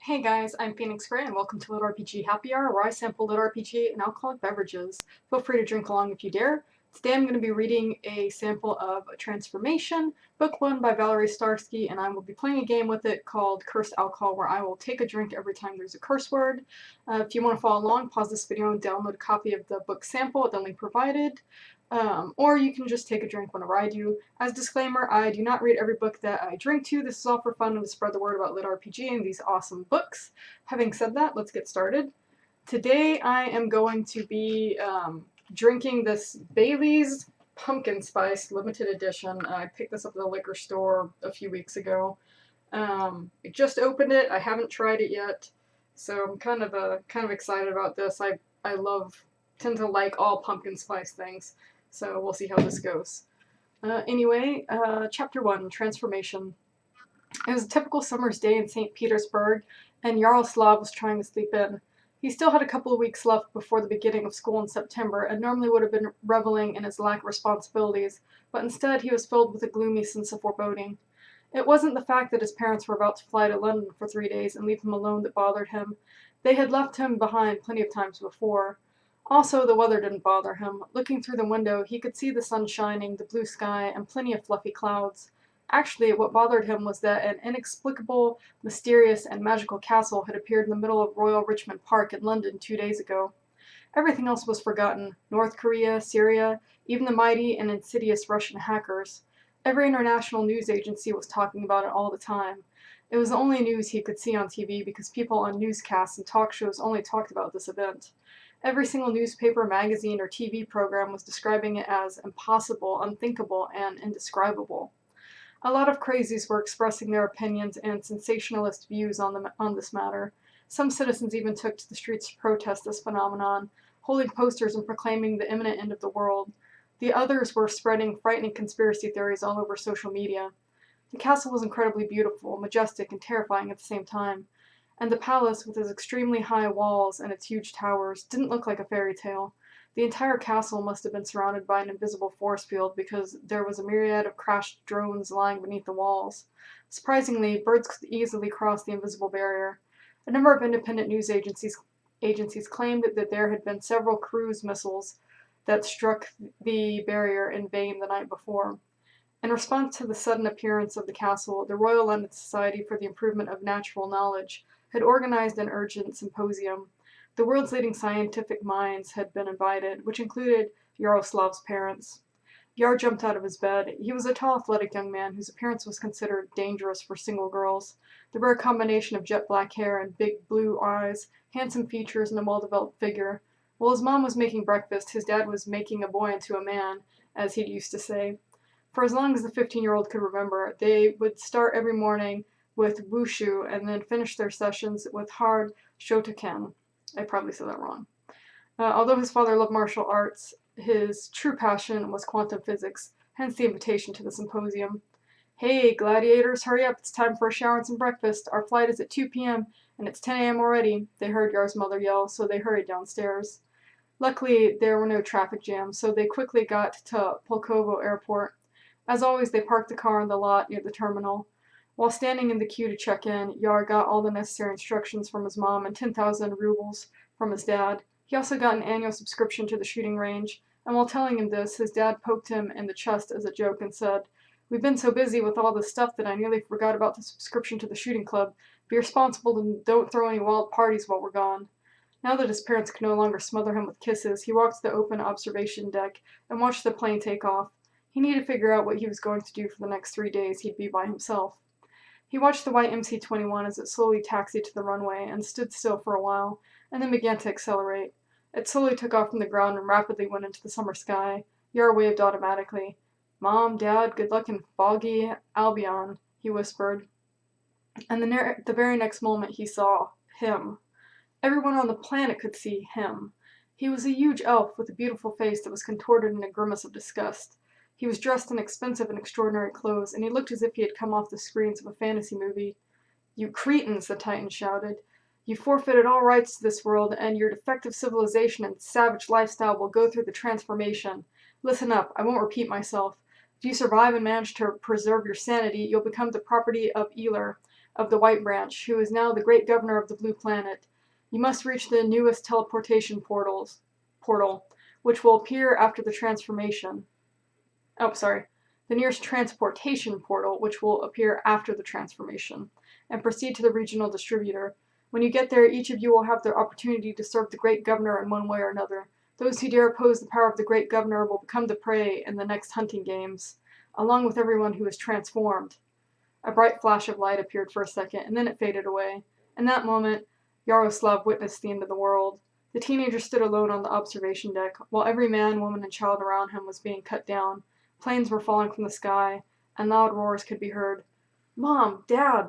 Hey guys, I'm Phoenix Gray and welcome to LitRPG Happy Hour, where I sample LitRPG and alcoholic beverages. Feel free to drink along if you dare. Today I'm going to be reading a sample of A Transformation, book 1 by Valery Starsky, and I will be playing a game with it called Cursed Alcohol, where I will take a drink every time there's a curse word. If you want to follow along, pause this video and download a copy of the book sample at the link provided. Or you can just take a drink whenever I do. As a disclaimer, I do not read every book that I drink to. This is all for fun and to spread the word about LitRPG and these awesome books. Having said that, let's get started. Today I am going to be drinking this Bailey's Pumpkin Spice Limited Edition. I picked this up at the liquor store a few weeks ago. I just opened it. I haven't tried it yet, so I'm kind of excited about this. I tend to like all pumpkin spice things. So we'll see how this goes. Anyway, Chapter 1, Transformation. It was a typical summer's day in St. Petersburg, and Yaroslav was trying to sleep in. He still had a couple of weeks left before the beginning of school in September, and normally would have been reveling in his lack of responsibilities, but instead he was filled with a gloomy sense of foreboding. It wasn't the fact that his parents were about to fly to London for 3 days and leave him alone that bothered him. They had left him behind plenty of times before. Also, the weather didn't bother him. Looking through the window, he could see the sun shining, the blue sky, and plenty of fluffy clouds. Actually, what bothered him was that an inexplicable, mysterious, and magical castle had appeared in the middle of Royal Richmond Park in London 2 days ago. Everything else was forgotten. North Korea, Syria, even the mighty and insidious Russian hackers. Every international news agency was talking about it all the time. It was the only news he could see on TV because people on newscasts and talk shows only talked about this event. Every single newspaper, magazine, or TV program was describing it as impossible, unthinkable, and indescribable. A lot of crazies were expressing their opinions and sensationalist views on this matter. Some citizens even took to the streets to protest this phenomenon, holding posters and proclaiming the imminent end of the world. The others were spreading frightening conspiracy theories all over social media. The castle was incredibly beautiful, majestic, and terrifying at the same time, and the palace, with its extremely high walls and its huge towers, didn't look like a fairy tale. The entire castle must have been surrounded by an invisible force field because there was a myriad of crashed drones lying beneath the walls. Surprisingly, birds could easily cross the invisible barrier. A number of independent news agencies claimed that there had been several cruise missiles that struck the barrier in vain the night before. In response to the sudden appearance of the castle, the Royal London Society for the Improvement of Natural Knowledge had organized an urgent symposium. The world's leading scientific minds had been invited, which included Yaroslav's parents. Yar jumped out of his bed. He was a tall, athletic young man whose appearance was considered dangerous for single girls. The rare combination of jet black hair and big blue eyes, handsome features, and a well-developed figure. While his mom was making breakfast, his dad was making a boy into a man, as he used to say. For as long as the 15-year-old could remember, they would start every morning with wushu and then finish their sessions with hard shotokan. I probably said that wrong. Although his father loved martial arts, his true passion was quantum physics, hence the invitation to the symposium. Hey, gladiators, hurry up, it's time for a shower and some breakfast. Our flight is at 2 p.m., and it's 10 a.m. already, they heard Yar's mother yell, so they hurried downstairs. Luckily, there were no traffic jams, so they quickly got to Pulkovo Airport. As always, they parked the car in the lot near the terminal. While standing in the queue to check in, Yar got all the necessary instructions from his mom and 10,000 rubles from his dad. He also got an annual subscription to the shooting range, and while telling him this, his dad poked him in the chest as a joke and said, "We've been so busy with all this stuff that I nearly forgot about the subscription to the shooting club. Be responsible and don't throw any wild parties while we're gone." Now that his parents could no longer smother him with kisses, he walked to the open observation deck and watched the plane take off. He needed to figure out what he was going to do for the next 3 days he'd be by himself. He watched the white MC-21 as it slowly taxied to the runway and stood still for a while, and then began to accelerate. It slowly took off from the ground and rapidly went into the summer sky. Yar waved automatically. "Mom, Dad, good luck in foggy Albion," he whispered. And the very next moment he saw him. Everyone on the planet could see him. He was a huge elf with a beautiful face that was contorted in a grimace of disgust. He was dressed in expensive and extraordinary clothes, and he looked as if he had come off the screens of a fantasy movie. "You cretins," the Titan shouted. "You forfeited all rights to this world, and your defective civilization and savage lifestyle will go through the transformation. Listen up, I won't repeat myself. If you survive and manage to preserve your sanity, you'll become the property of Eler, of the White Branch, who is now the great governor of the Blue Planet. You must reach the newest teleportation portal, which will appear after the transformation. Oh, sorry. The nearest transportation portal, which will appear after the transformation, and proceed to the regional distributor. When you get there, each of you will have the opportunity to serve the great governor in one way or another. Those who dare oppose the power of the great governor will become the prey in the next hunting games, along with everyone who is transformed. A bright flash of light appeared for a second, and then it faded away. In that moment, Yaroslav witnessed the end of the world. The teenager stood alone on the observation deck, while every man, woman, and child around him was being cut down. Planes were falling from the sky, and loud roars could be heard. Mom! Dad!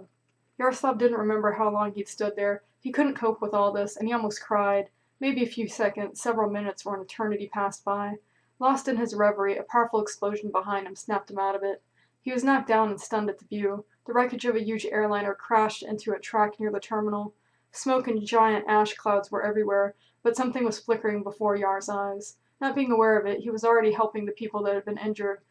Yaroslav didn't remember how long he'd stood there. He couldn't cope with all this, and he almost cried. Maybe a few seconds, several minutes, or an eternity passed by. Lost in his reverie, a powerful explosion behind him snapped him out of it. He was knocked down and stunned at the view. The wreckage of a huge airliner crashed into a track near the terminal. Smoke and giant ash clouds were everywhere, but something was flickering before Yar's eyes. Not being aware of it, he was already helping the people that had been injured.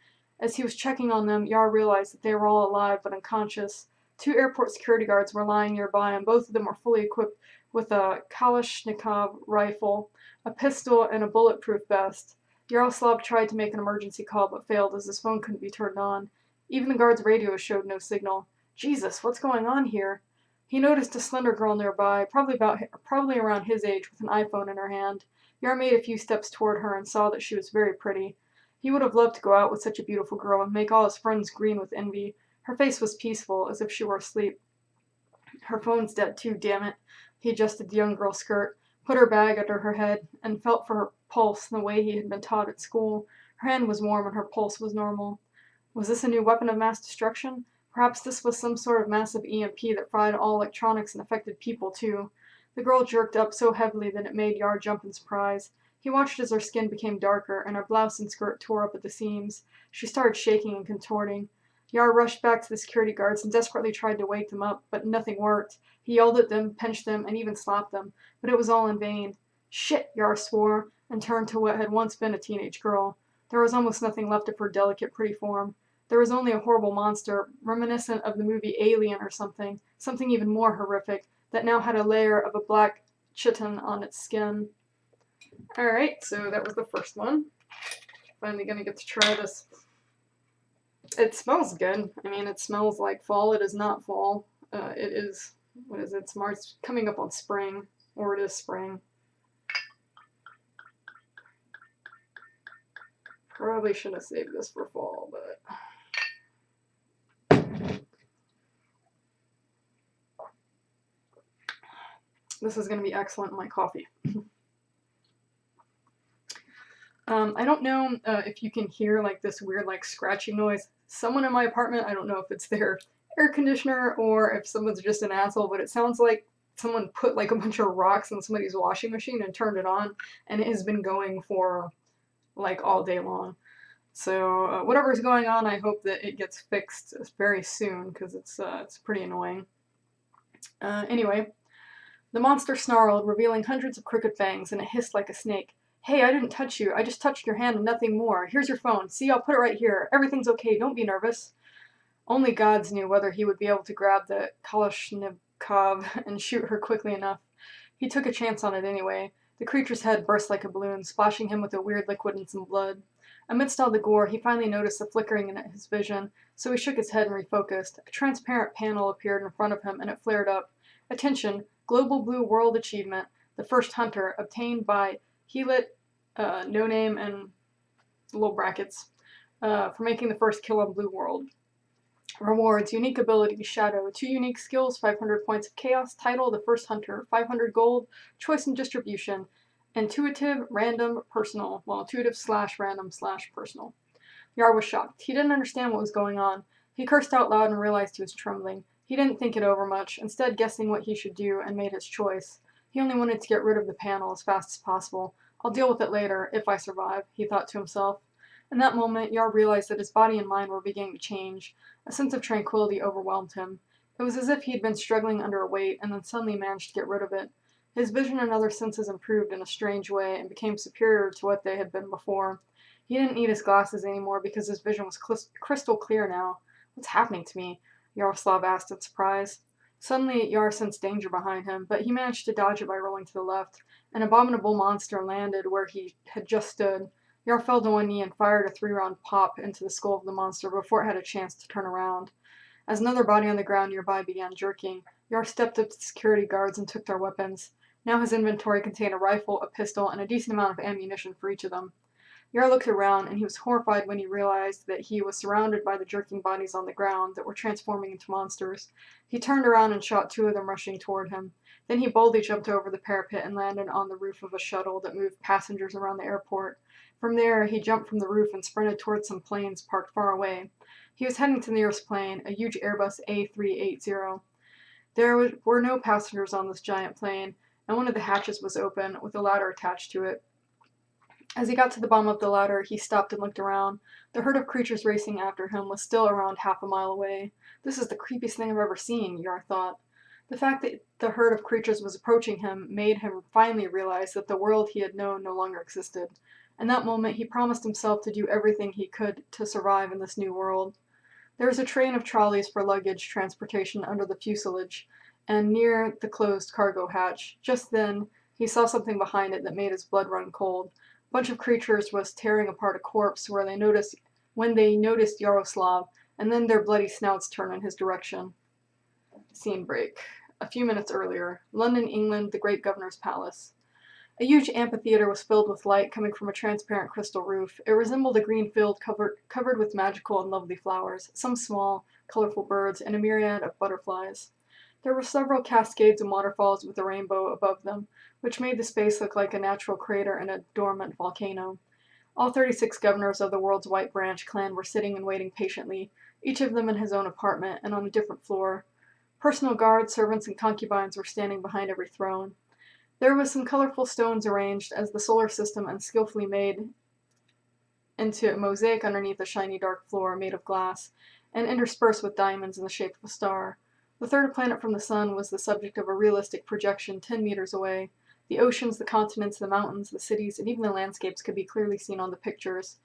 As he was checking on them, Yar realized that they were all alive but unconscious. 2 airport security guards were lying nearby, and both of them were fully equipped with a Kalashnikov rifle, a pistol, and a bulletproof vest. Yaroslav tried to make an emergency call but failed as his phone couldn't be turned on. Even the guard's radio showed no signal. Jesus, what's going on here? He noticed a slender girl nearby, probably around his age, with an iPhone in her hand. Yar made a few steps toward her and saw that she was very pretty. He would have loved to go out with such a beautiful girl and make all his friends green with envy. Her face was peaceful, as if she were asleep. Her phone's dead too, damn it. He adjusted the young girl's skirt, put her bag under her head, and felt for her pulse in the way he had been taught at school. Her hand was warm and her pulse was normal. Was this a new weapon of mass destruction? Perhaps this was some sort of massive EMP that fried all electronics and affected people, too. The girl jerked up so heavily that it made Yar jump in surprise. He watched as her skin became darker and her blouse and skirt tore up at the seams. She started shaking and contorting. Yar rushed back to the security guards and desperately tried to wake them up, but nothing worked. He yelled at them, pinched them, and even slapped them, but it was all in vain. Shit, Yar swore, and turned to what had once been a teenage girl. There was almost nothing left of her delicate, pretty form. There was only a horrible monster, reminiscent of the movie Alien or something even more horrific, that now had a layer of a black chitin on its skin. Alright, so that was the first one. Finally gonna get to try this. It smells good. I mean, it smells like fall. It is not fall. It is, what is it? It's March, coming up on spring, or it is spring. Probably should have saved this for fall, but... This is going to be excellent in my coffee. I don't know if you can hear like this weird like scratching noise. Someone in my apartment, I don't know if it's their air conditioner or if someone's just an asshole, but it sounds like someone put like a bunch of rocks in somebody's washing machine and turned it on, and it has been going for like all day long. So whatever's going on, I hope that it gets fixed very soon, because it's pretty annoying. Anyway. The monster snarled, revealing hundreds of crooked fangs, and it hissed like a snake. Hey, I didn't touch you. I just touched your hand and nothing more. Here's your phone. See, I'll put it right here. Everything's okay. Don't be nervous. Only gods knew whether he would be able to grab the Kalashnikov and shoot her quickly enough. He took a chance on it anyway. The creature's head burst like a balloon, splashing him with a weird liquid and some blood. Amidst all the gore, he finally noticed a flickering in his vision, so he shook his head and refocused. A transparent panel appeared in front of him, and it flared up. Attention! Global Blue World Achievement, the first hunter, obtained by Helit, no name and little brackets, for making the first kill on Blue World. Rewards, unique ability, Shadow, 2 unique skills, 500 points of chaos, title, the first hunter, 500 gold, choice and distribution, intuitive, random, personal, well, intuitive/random/personal. Yar was shocked. He didn't understand what was going on. He cursed out loud and realized he was trembling. He didn't think it over much, instead guessing what he should do, and made his choice. He only wanted to get rid of the panel as fast as possible. I'll deal with it later, if I survive, he thought to himself. In that moment, Yar realized that his body and mind were beginning to change. A sense of tranquility overwhelmed him. It was as if he had been struggling under a weight, and then suddenly managed to get rid of it. His vision and other senses improved in a strange way, and became superior to what they had been before. He didn't need his glasses anymore, because his vision was crystal clear now. What's happening to me? Yaroslav asked in surprise. Suddenly, Yar sensed danger behind him, but he managed to dodge it by rolling to the left. An abominable monster landed where he had just stood. Yar fell to one knee and fired a 3-round pop into the skull of the monster before it had a chance to turn around. As another body on the ground nearby began jerking, Yar stepped up to the security guards and took their weapons. Now his inventory contained a rifle, a pistol, and a decent amount of ammunition for each of them. Yar looked around, and he was horrified when he realized that he was surrounded by the jerking bodies on the ground that were transforming into monsters. He turned around and shot 2 of them rushing toward him. Then he boldly jumped over the parapet and landed on the roof of a shuttle that moved passengers around the airport. From there, he jumped from the roof and sprinted towards some planes parked far away. He was heading to the nearest plane, a huge Airbus A380. There were no passengers on this giant plane, and one of the hatches was open, with a ladder attached to it. As he got to the bottom of the ladder, he stopped and looked around. The herd of creatures racing after him was still around half a mile away. This is the creepiest thing I've ever seen, Yar thought. The fact that the herd of creatures was approaching him made him finally realize that the world he had known no longer existed. In that moment, he promised himself to do everything he could to survive in this new world. There was a train of trolleys for luggage transportation under the fuselage, and near the closed cargo hatch. Just then, he saw something behind it that made his blood run cold. A bunch of creatures was tearing apart a corpse when they noticed Yaroslav, and then their bloody snouts turned in his direction. Scene break. A few minutes earlier, London, England, the great governor's palace. A huge amphitheater was filled with light coming from a transparent crystal roof. It resembled a green field covered with magical and lovely flowers, some small, colorful birds, and a myriad of butterflies. There were several cascades and waterfalls with a rainbow above them, which made the space look like a natural crater in a dormant volcano. All 36 governors of the world's White Branch clan were sitting and waiting patiently, each of them in his own apartment and on a different floor. Personal guards, servants, and concubines were standing behind every throne. There was some colorful stones arranged as the solar system and skillfully made into a mosaic underneath a shiny dark floor made of glass, and interspersed with diamonds in the shape of a star. The third planet from the sun was the subject of a realistic projection 10 meters away. The oceans, the continents, the mountains, the cities, and even the landscapes could be clearly seen on the pictures.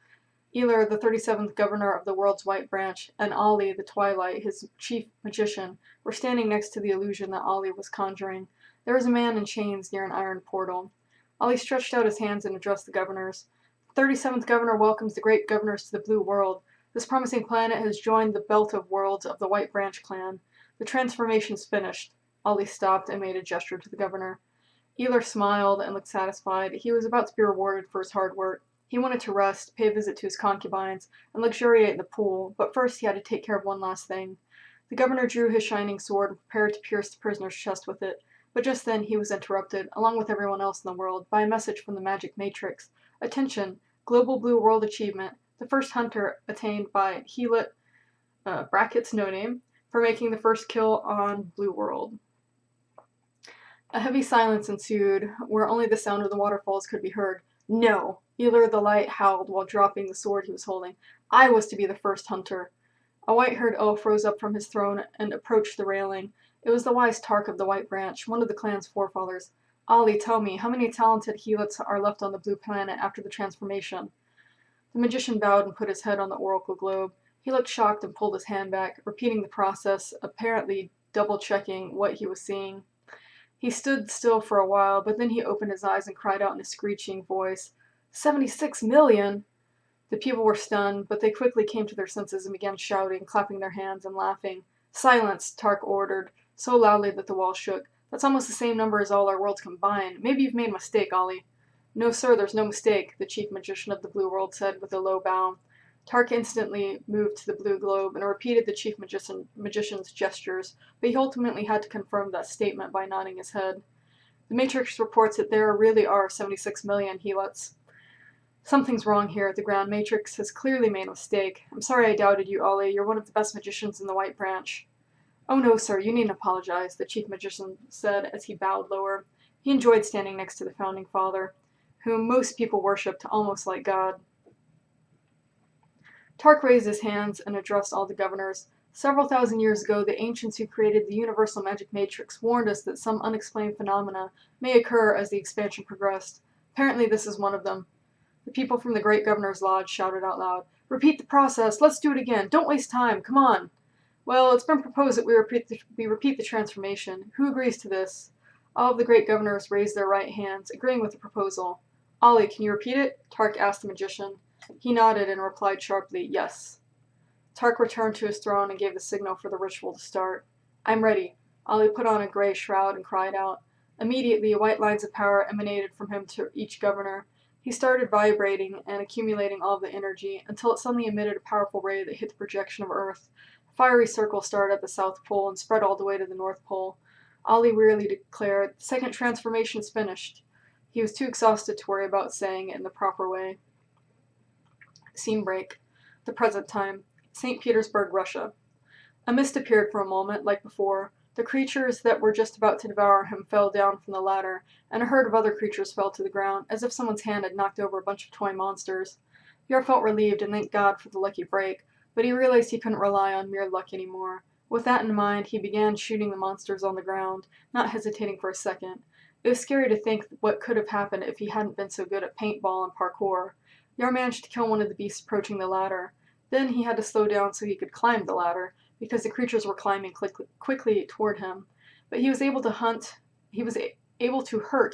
Eler, the 37th governor of the world's White Branch, and Ali, the Twilight, his chief magician, were standing next to the illusion that Ali was conjuring. There was a man in chains near an iron portal. Ali stretched out his hands and addressed the governors. The 37th governor welcomes the great governors to the Blue World. This promising planet has joined the belt of worlds of the White Branch clan. The transformation's finished. Ali stopped and made a gesture to the governor. Eler smiled and looked satisfied. He was about to be rewarded for his hard work. He wanted to rest, pay a visit to his concubines, and luxuriate in the pool, but first he had to take care of one last thing. The governor drew his shining sword and prepared to pierce the prisoner's chest with it, but just then he was interrupted, along with everyone else in the world, by a message from the magic matrix. Attention! Global Blue World Achievement. The first hunter attained by Helit, brackets no name, for making the first kill on Blue World. A heavy silence ensued, where only the sound of the waterfalls could be heard. No! Eler the Light howled while dropping the sword he was holding. I was to be the first hunter. A white-haired elf rose up from his throne and approached the railing. It was the wise Tark of the White Branch, one of the clan's forefathers. Ali, tell me, how many talented Helits are left on the blue planet after the transformation? The magician bowed and put his head on the oracle globe. He looked shocked and pulled his hand back, repeating the process, apparently double-checking what he was seeing. He stood still for a while, but then he opened his eyes and cried out in a screeching voice, 76 million! The people were stunned, but they quickly came to their senses and began shouting, clapping their hands, and laughing. Silence, Tark ordered, so loudly that the wall shook. That's almost the same number as all our worlds combined. Maybe you've made a mistake, Ali. No, sir, there's no mistake, the chief magician of the Blue World said with a low bow. Tark instantly moved to the blue globe and repeated the chief magician's gestures, but he ultimately had to confirm that statement by nodding his head. The Matrix reports that there really are 76 million Helits. Something's wrong here. The Ground Matrix has clearly made a mistake. I'm sorry I doubted you, Ali. You're one of the best magicians in the White Branch. Oh no, sir, you needn't apologize, the chief magician said as he bowed lower. He enjoyed standing next to the founding father, whom most people worshipped almost like God. Tark raised his hands and addressed all the governors. Several thousand years ago, the ancients who created the universal magic matrix warned us that some unexplained phenomena may occur as the expansion progressed. Apparently this is one of them. The people from the Great Governor's Lodge shouted out loud, Repeat the process! Let's do it again! Don't waste time! Come on! Well, it's been proposed that we repeat the transformation. Who agrees to this? All of the great governors raised their right hands, agreeing with the proposal. Ollie, can you repeat it? Tark asked the magician. He nodded and replied sharply, yes. Tark returned to his throne and gave the signal for the ritual to start. I'm ready. Ollie put on a gray shroud and cried out. Immediately, white lines of power emanated from him to each governor. He started vibrating and accumulating all of the energy until it suddenly emitted a powerful ray that hit the projection of Earth. A fiery circle started at the South Pole and spread all the way to the North Pole. Ollie wearily declared, "The second transformation's finished." He was too exhausted to worry about saying it in the proper way. Scene break. The present time. St. Petersburg, Russia. A mist appeared for a moment, like before. The creatures that were just about to devour him fell down from the ladder, and a herd of other creatures fell to the ground, as if someone's hand had knocked over a bunch of toy monsters. Yar felt relieved and thanked God for the lucky break, but he realized he couldn't rely on mere luck anymore. With that in mind, he began shooting the monsters on the ground, not hesitating for a second. It was scary to think what could have happened if he hadn't been so good at paintball and parkour. Yar managed to kill one of the beasts approaching the ladder. Then he had to slow down so he could climb the ladder, because the creatures were climbing quickly toward him. But he was able to hurt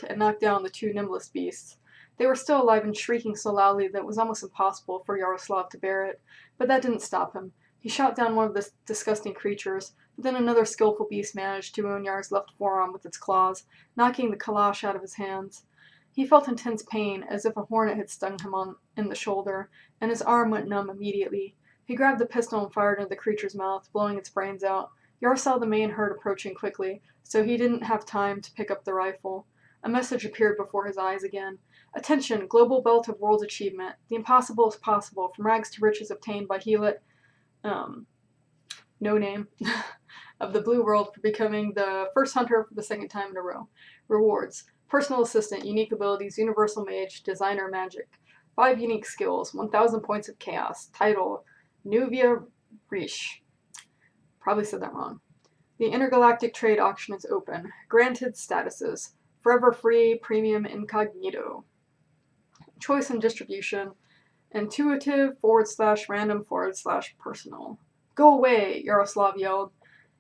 and knock down the two nimblest beasts. They were still alive and shrieking so loudly that it was almost impossible for Yaroslav to bear it. But that didn't stop him. He shot down one of the disgusting creatures, but then another skillful beast managed to wound Yar's left forearm with its claws, knocking the kalash out of his hands. He felt intense pain, as if a hornet had stung him in the shoulder, and his arm went numb immediately. He grabbed the pistol and fired into the creature's mouth, blowing its brains out. Yar saw the main herd approaching quickly, so he didn't have time to pick up the rifle. A message appeared before his eyes again. Attention, global belt of world achievement. The impossible is possible, from rags to riches obtained by Helit, no name, of the Blue World for becoming the first hunter for the second time in a row. Rewards. Personal assistant, unique abilities, universal mage, designer magic. 5 unique skills, 1,000 points of chaos. Title, Nuvia Rish. Probably said that wrong. The intergalactic trade auction is open. Granted statuses. Forever free, premium incognito. Choice and distribution. Intuitive /random /personal. Go away, Yaroslav yelled.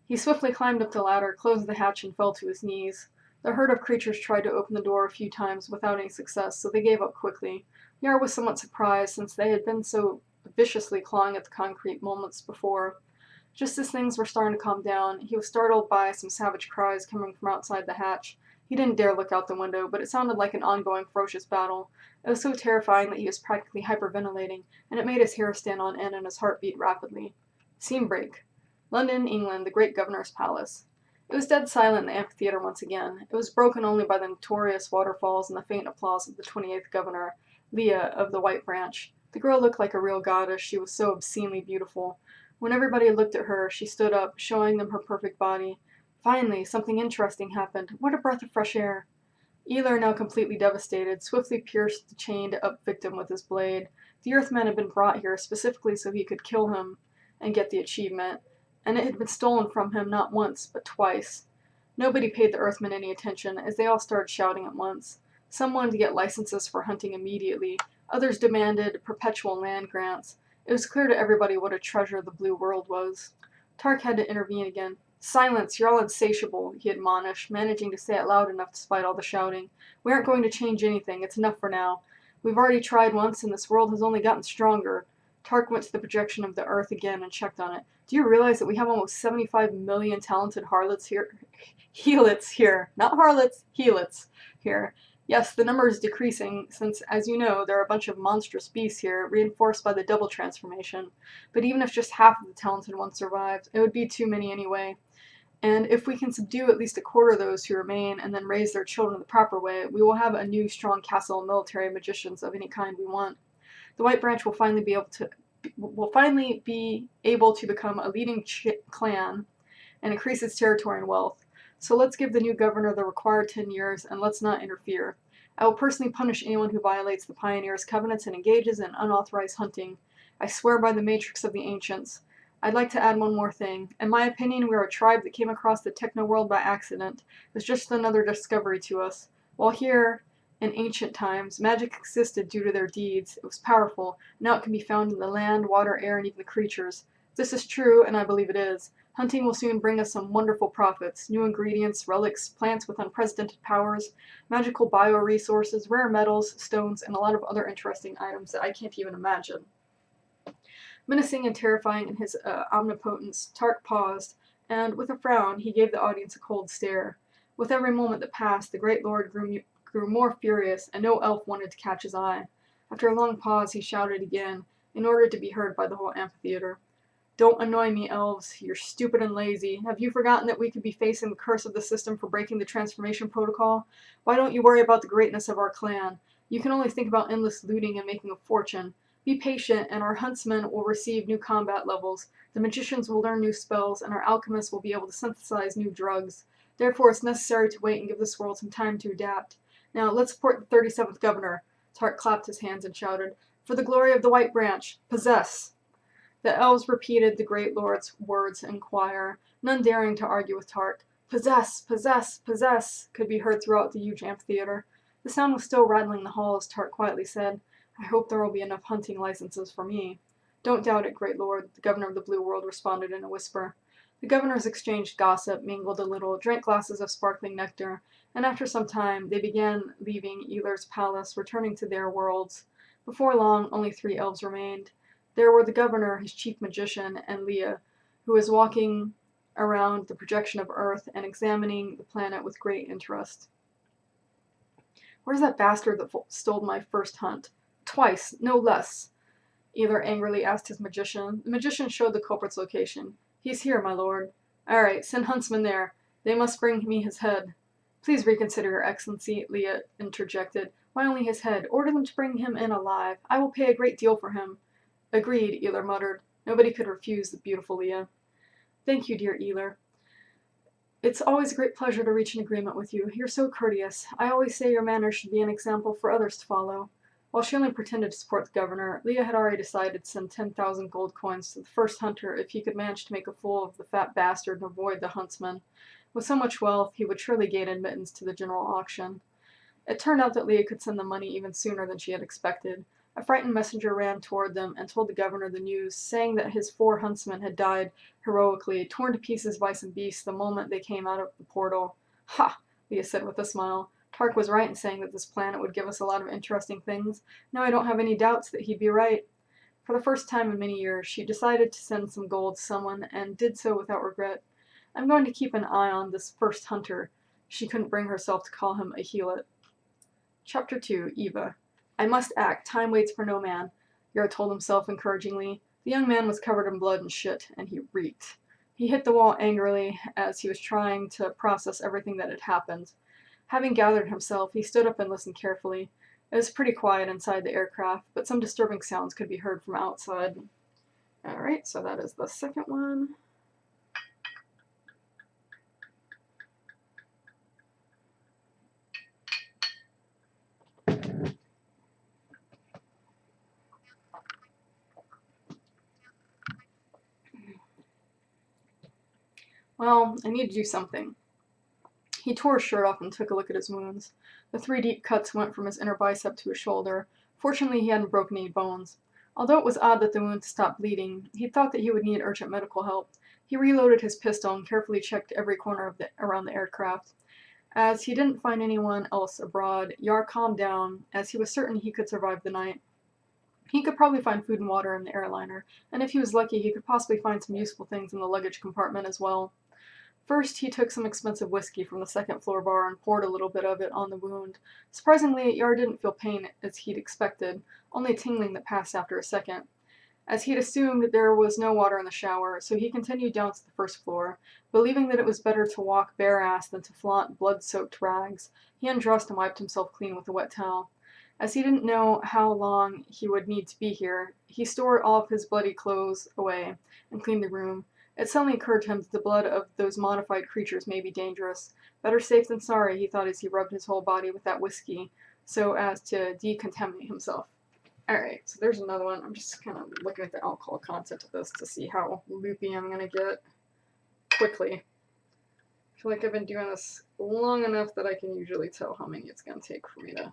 He swiftly climbed up the ladder, closed the hatch, and fell to his knees. The herd of creatures tried to open the door a few times without any success, so they gave up quickly. Yar was somewhat surprised, since they had been so viciously clawing at the concrete moments before. Just as things were starting to calm down, he was startled by some savage cries coming from outside the hatch. He didn't dare look out the window, but it sounded like an ongoing ferocious battle. It was so terrifying that he was practically hyperventilating, and it made his hair stand on end and his heart beat rapidly. Scene break. London, England, the great governor's palace. It was dead silent in the amphitheater once again. It was broken only by the notorious waterfalls and the faint applause of the 28th governor, Leah of the White Branch. The girl looked like a real goddess, she was so obscenely beautiful. When everybody looked at her, she stood up, showing them her perfect body. Finally, something interesting happened. What a breath of fresh air. Elar, now completely devastated, swiftly pierced the chained-up victim with his blade. The Earthman had been brought here specifically so he could kill him and get the achievement, and it had been stolen from him not once, but twice. Nobody paid the Earthmen any attention, as they all started shouting at once. Some wanted to get licenses for hunting immediately. Others demanded perpetual land grants. It was clear to everybody what a treasure the Blue World was. Tark had to intervene again. "Silence, you're all insatiable," he admonished, managing to say it loud enough despite all the shouting. "We aren't going to change anything. It's enough for now. We've already tried once, and this world has only gotten stronger." Tark went to the projection of the Earth again and checked on it. "Do you realize that we have almost 75 million talented harlots here? Helots here. Not harlots, helots here. Yes, the number is decreasing, since, as you know, there are a bunch of monstrous beasts here, reinforced by the double transformation. But even if just half of the talented ones survived, it would be too many anyway. And if we can subdue at least a quarter of those who remain, and then raise their children the proper way, we will have a new strong castle of military magicians of any kind we want. The White Branch will finally be able to become a leading clan and increase its territory and wealth. So let's give the new governor the required 10 years, and let's not interfere. I will personally punish anyone who violates the pioneers' covenants and engages in unauthorized hunting. I swear by the matrix of the ancients. I'd like to add one more thing. In my opinion, we are a tribe that came across the techno-world by accident. It was just another discovery to us. While here, in ancient times, magic existed due to their deeds. It was powerful. Now it can be found in the land, water, air, and even the creatures. This is true, and I believe it is. Hunting will soon bring us some wonderful profits. New ingredients, relics, plants with unprecedented powers, magical bioresources, rare metals, stones, and a lot of other interesting items that I can't even imagine. Menacing and terrifying in his omnipotence, Tark paused, and with a frown he gave the audience a cold stare. With every moment that passed, the great lord grew more furious, and no elf wanted to catch his eye. After a long pause, he shouted again, in order to be heard by the whole amphitheater. Don't annoy me, elves. You're stupid and lazy. Have you forgotten that we could be facing the curse of the system for breaking the transformation protocol? Why don't you worry about the greatness of our clan? You can only think about endless looting and making a fortune. Be patient, and our huntsmen will receive new combat levels. The magicians will learn new spells, and our alchemists will be able to synthesize new drugs. Therefore, it's necessary to wait and give this world some time to adapt. Now, let's support the 37th governor. Tark clapped his hands and shouted, For the glory of the White Branch, possess! The elves repeated the great lord's words in choir, none daring to argue with Tark. Possess, possess, possess, could be heard throughout the huge amphitheater. The sound was still rattling the halls, Tark quietly said. I hope there will be enough hunting licenses for me. Don't doubt it, great lord, the governor of the Blue World responded in a whisper. The governors exchanged gossip, mingled a little, drank glasses of sparkling nectar, and after some time they began leaving Eler's palace, returning to their worlds. Before long, only 3 elves remained. There were the governor, his chief magician, and Leah, who was walking around the projection of Earth and examining the planet with great interest. Where's that bastard that stole my first hunt? Twice, no less. Eler angrily asked his magician. The magician showed the culprit's location. He's here, my lord. All right, send huntsmen there. They must bring me his head. Please reconsider, your excellency, Leah interjected. Why only his head? Order them to bring him in alive. I will pay a great deal for him. Agreed, Eler muttered. Nobody could refuse the beautiful Leah. Thank you, dear Eler. It's always a great pleasure to reach an agreement with you. You're so courteous. I always say your manners should be an example for others to follow. While she only pretended to support the governor, Leah had already decided to send 10,000 gold coins to the first hunter if he could manage to make a fool of the fat bastard and avoid the huntsman. With so much wealth, he would surely gain admittance to the general auction. It turned out that Leah could send the money even sooner than she had expected. A frightened messenger ran toward them and told the governor the news, saying that his 4 huntsmen had died heroically, torn to pieces by some beasts the moment they came out of the portal. Ha! Leah said with a smile. Tark was right in saying that this planet would give us a lot of interesting things. Now I don't have any doubts that he'd be right. For the first time in many years, she decided to send some gold to someone, and did so without regret. I'm going to keep an eye on this first hunter. She couldn't bring herself to call him a heelot. Chapter 2, Eva. I must act. Time waits for no man, Yara told himself encouragingly. The young man was covered in blood and shit, and he reeked. He hit the wall angrily as he was trying to process everything that had happened. Having gathered himself, he stood up and listened carefully. It was pretty quiet inside the aircraft, but some disturbing sounds could be heard from outside. Alright, so that is the second one. Well, I need to do something. He tore his shirt off and took a look at his wounds. The 3 deep cuts went from his inner bicep to his shoulder. Fortunately, he hadn't broken any bones. Although it was odd that the wounds stopped bleeding, he thought that he would need urgent medical help. He reloaded his pistol and carefully checked every corner around the aircraft. As he didn't find anyone else abroad, Yar calmed down, as he was certain he could survive the night. He could probably find food and water in the airliner, and if he was lucky, he could possibly find some useful things in the luggage compartment as well. First, he took some expensive whiskey from the second-floor bar and poured a little bit of it on the wound. Surprisingly, Yar didn't feel pain as he'd expected, only tingling that passed after a second. As he'd assumed, there was no water in the shower, so he continued down to the first floor. Believing that it was better to walk bare-assed than to flaunt blood-soaked rags, he undressed and wiped himself clean with a wet towel. As he didn't know how long he would need to be here, he stored all of his bloody clothes away and cleaned the room. It suddenly occurred to him that the blood of those modified creatures may be dangerous. Better safe than sorry, he thought as he rubbed his whole body with that whiskey, so as to decontaminate himself. Alright, so there's another one. I'm just kind of looking at the alcohol content of this to see how loopy I'm going to get quickly. I feel like I've been doing this long enough that I can usually tell how many it's going to take for me to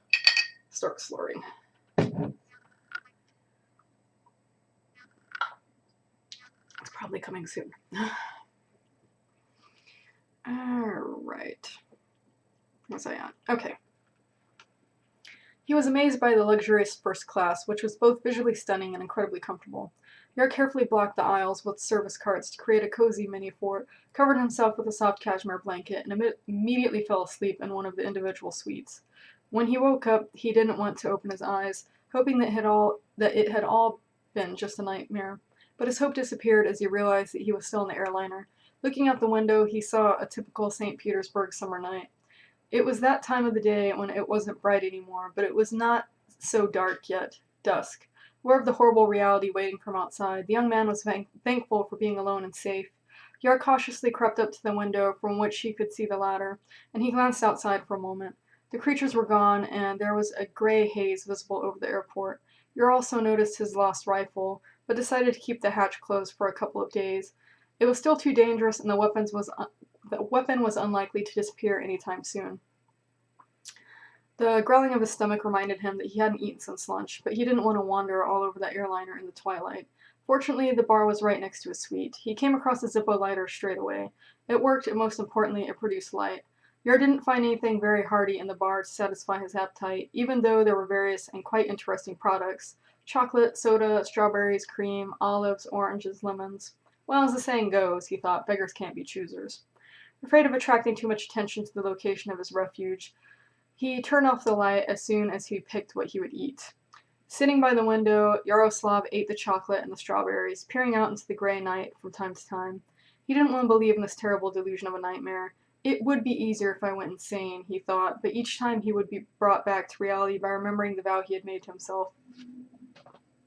start slurring. probably coming soon. Alright. What's I on? Okay. He was amazed by the luxurious first class, which was both visually stunning and incredibly comfortable. Yar carefully blocked the aisles with service carts to create a cozy mini fort, covered himself with a soft cashmere blanket, and immediately fell asleep in one of the individual suites. When he woke up, he didn't want to open his eyes, hoping that it had all been just a nightmare. But his hope disappeared as he realized that he was still in the airliner. Looking out the window, he saw a typical St. Petersburg summer night. It was that time of the day when it wasn't bright anymore, but it was not so dark yet. Dusk. Aware of the horrible reality waiting from outside, the young man was thankful for being alone and safe. Yar cautiously crept up to the window from which he could see the ladder, and he glanced outside for a moment. The creatures were gone, and there was a gray haze visible over the airport. Yar also noticed his lost rifle, but decided to keep the hatch closed for a couple of days. It was still too dangerous, and the weapon was unlikely to disappear anytime soon. The growling of his stomach reminded him that he hadn't eaten since lunch, but he didn't want to wander all over the airliner in the twilight. Fortunately, the bar was right next to his suite. He came across a Zippo lighter straight away. It worked, and most importantly, it produced light. Yar didn't find anything very hearty in the bar to satisfy his appetite, even though there were various and quite interesting products: chocolate, soda, strawberries, cream, olives, oranges, lemons. Well, as the saying goes, he thought, beggars can't be choosers. Afraid of attracting too much attention to the location of his refuge, he turned off the light as soon as he picked what he would eat. Sitting by the window, Yaroslav ate the chocolate and the strawberries, peering out into the gray night from time to time. He didn't want to believe in this terrible delusion of a nightmare. It would be easier if I went insane, he thought, but each time he would be brought back to reality by remembering the vow he had made to himself.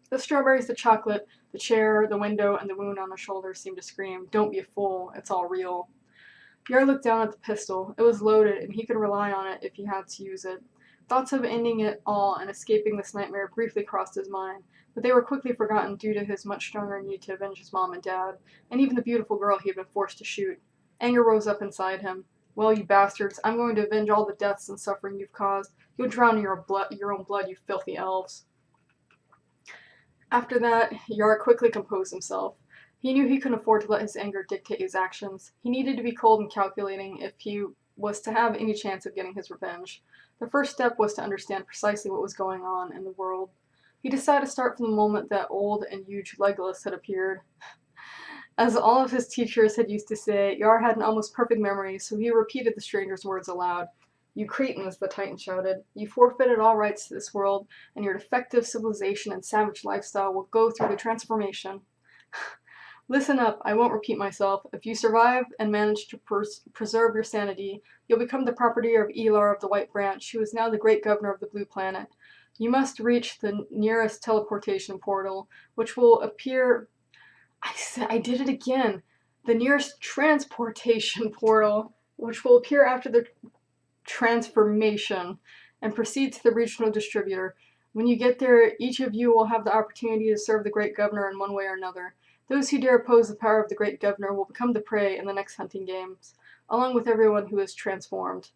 The strawberries, the chocolate, the chair, the window, and the wound on his shoulder seemed to scream, "Don't be a fool, it's all real." Yar looked down at the pistol. It was loaded, and he could rely on it if he had to use it. Thoughts of ending it all and escaping this nightmare briefly crossed his mind, but they were quickly forgotten due to his much stronger need to avenge his mom and dad, and even the beautiful girl he had been forced to shoot. Anger rose up inside him. "Well, you bastards, I'm going to avenge all the deaths and suffering you've caused. You'll drown in your own blood, you filthy elves." After that, Yar quickly composed himself. He knew he couldn't afford to let his anger dictate his actions. He needed to be cold and calculating if he was to have any chance of getting his revenge. The first step was to understand precisely what was going on in the world. He decided to start from the moment that old and huge Legolas had appeared. As all of his teachers had used to say, Yar had an almost perfect memory, so he repeated the stranger's words aloud. "You Cretans," the Titan shouted, "you forfeited all rights to this world, and your defective civilization and savage lifestyle will go through the transformation. Listen up, I won't repeat myself. If you survive and manage to preserve your sanity, you'll become the property of Elar of the White Branch, who is now the great governor of the Blue Planet. You must reach the nearest teleportation portal, which will appear... I did it again! The nearest transportation portal, which will appear after the transformation, and proceed to the regional distributor. When you get there, each of you will have the opportunity to serve the great governor in one way or another. Those who dare oppose the power of the great governor will become the prey in the next hunting games, along with everyone who is transformed."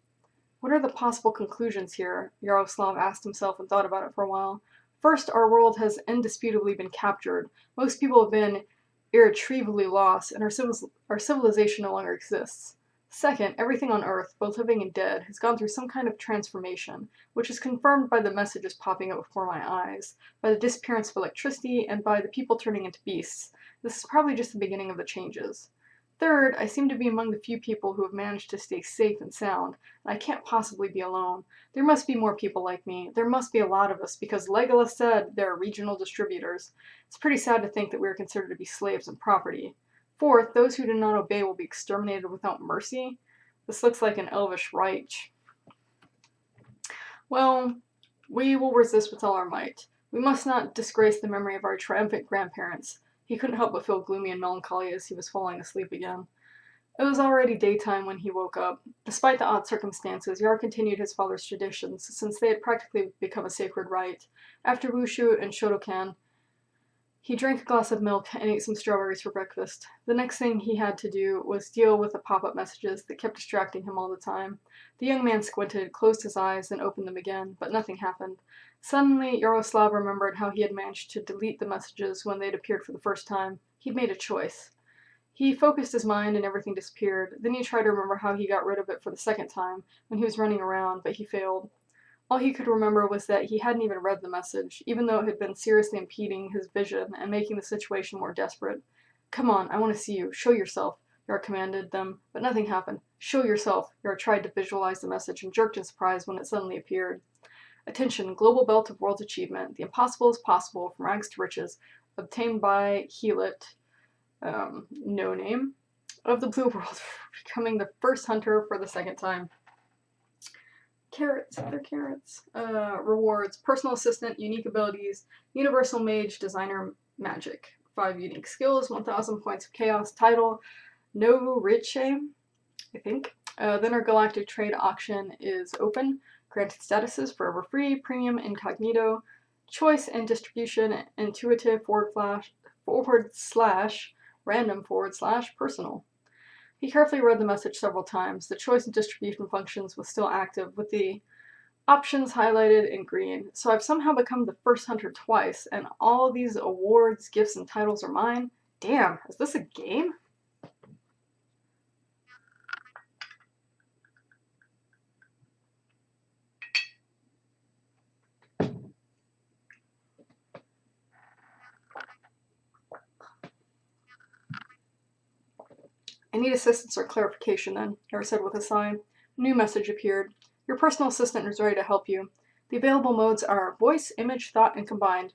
What are the possible conclusions here? Yaroslav asked himself and thought about it for a while. First, our world has indisputably been captured. Most people have been irretrievably lost, and our civilization no longer exists. Second, everything on Earth, both living and dead, has gone through some kind of transformation, which is confirmed by the messages popping up before my eyes, by the disappearance of electricity, and by the people turning into beasts. This is probably just the beginning of the changes. Third, I seem to be among the few people who have managed to stay safe and sound, and I can't possibly be alone. There must be more people like me. There must be a lot of us, because Legolas said there are regional distributors. It's pretty sad to think that we are considered to be slaves and property. Fourth, those who do not obey will be exterminated without mercy. This looks like an elvish Reich. Well, we will resist with all our might. We must not disgrace the memory of our triumphant grandparents. He couldn't help but feel gloomy and melancholy as he was falling asleep again. It was already daytime when he woke up. Despite the odd circumstances, Yar continued his father's traditions, since they had practically become a sacred rite. After Wushu and Shotokan, he drank a glass of milk and ate some strawberries for breakfast. The next thing he had to do was deal with the pop-up messages that kept distracting him all the time. The young man squinted, closed his eyes, then opened them again, but nothing happened. Suddenly, Yaroslav remembered how he had managed to delete the messages when they'd appeared for the first time. He'd made a choice. He focused his mind and everything disappeared. Then he tried to remember how he got rid of it for the second time, when he was running around, but he failed. All he could remember was that he hadn't even read the message, even though it had been seriously impeding his vision and making the situation more desperate. "Come on, I want to see you. Show yourself," Yar commanded them, but nothing happened. "Show yourself." Yar tried to visualize the message and jerked in surprise when it suddenly appeared. "Attention, global belt of world's achievement. The impossible is possible, from rags to riches. Obtained by Helit, no name, of the blue world, becoming the first hunter for the second time." Carrots, they're carrots. Rewards, personal assistant, unique abilities, universal mage, designer, magic. 5 unique skills, 1,000 points of chaos, title, Novo Riche, I think. The intergalactic trade auction is open. Granted statuses, forever free, premium, incognito, choice and distribution, intuitive, /random/ personal. He carefully read the message several times. The choice and distribution functions was still active, with the options highlighted in green. So I've somehow become the first hunter twice, and all of these awards, gifts, and titles are mine? Damn, is this a game? "I need assistance or clarification then," Yar said with a sigh. A new message appeared. "Your personal assistant is ready to help you. The available modes are voice, image, thought, and combined."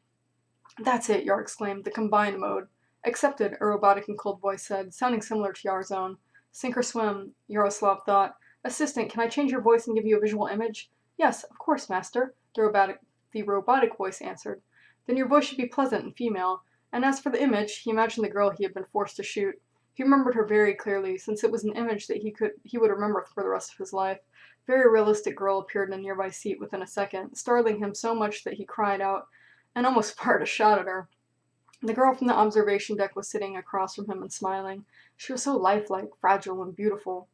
"That's it," Yar exclaimed. "The combined mode." "Accepted," a robotic and cold voice said, sounding similar to Yar's own. "Sink or swim," Yaroslav thought. "Assistant, can I change your voice and give you a visual image?" "Yes, of course, master," the robotic voice answered. "Then your voice should be pleasant and female." And as for the image, he imagined the girl he had been forced to shoot. He remembered her very clearly, since it was an image that he would remember for the rest of his life. A very realistic girl appeared in a nearby seat within a second, startling him so much that he cried out and almost fired a shot at her. The girl from the observation deck was sitting across from him and smiling. She was so lifelike, fragile, and beautiful.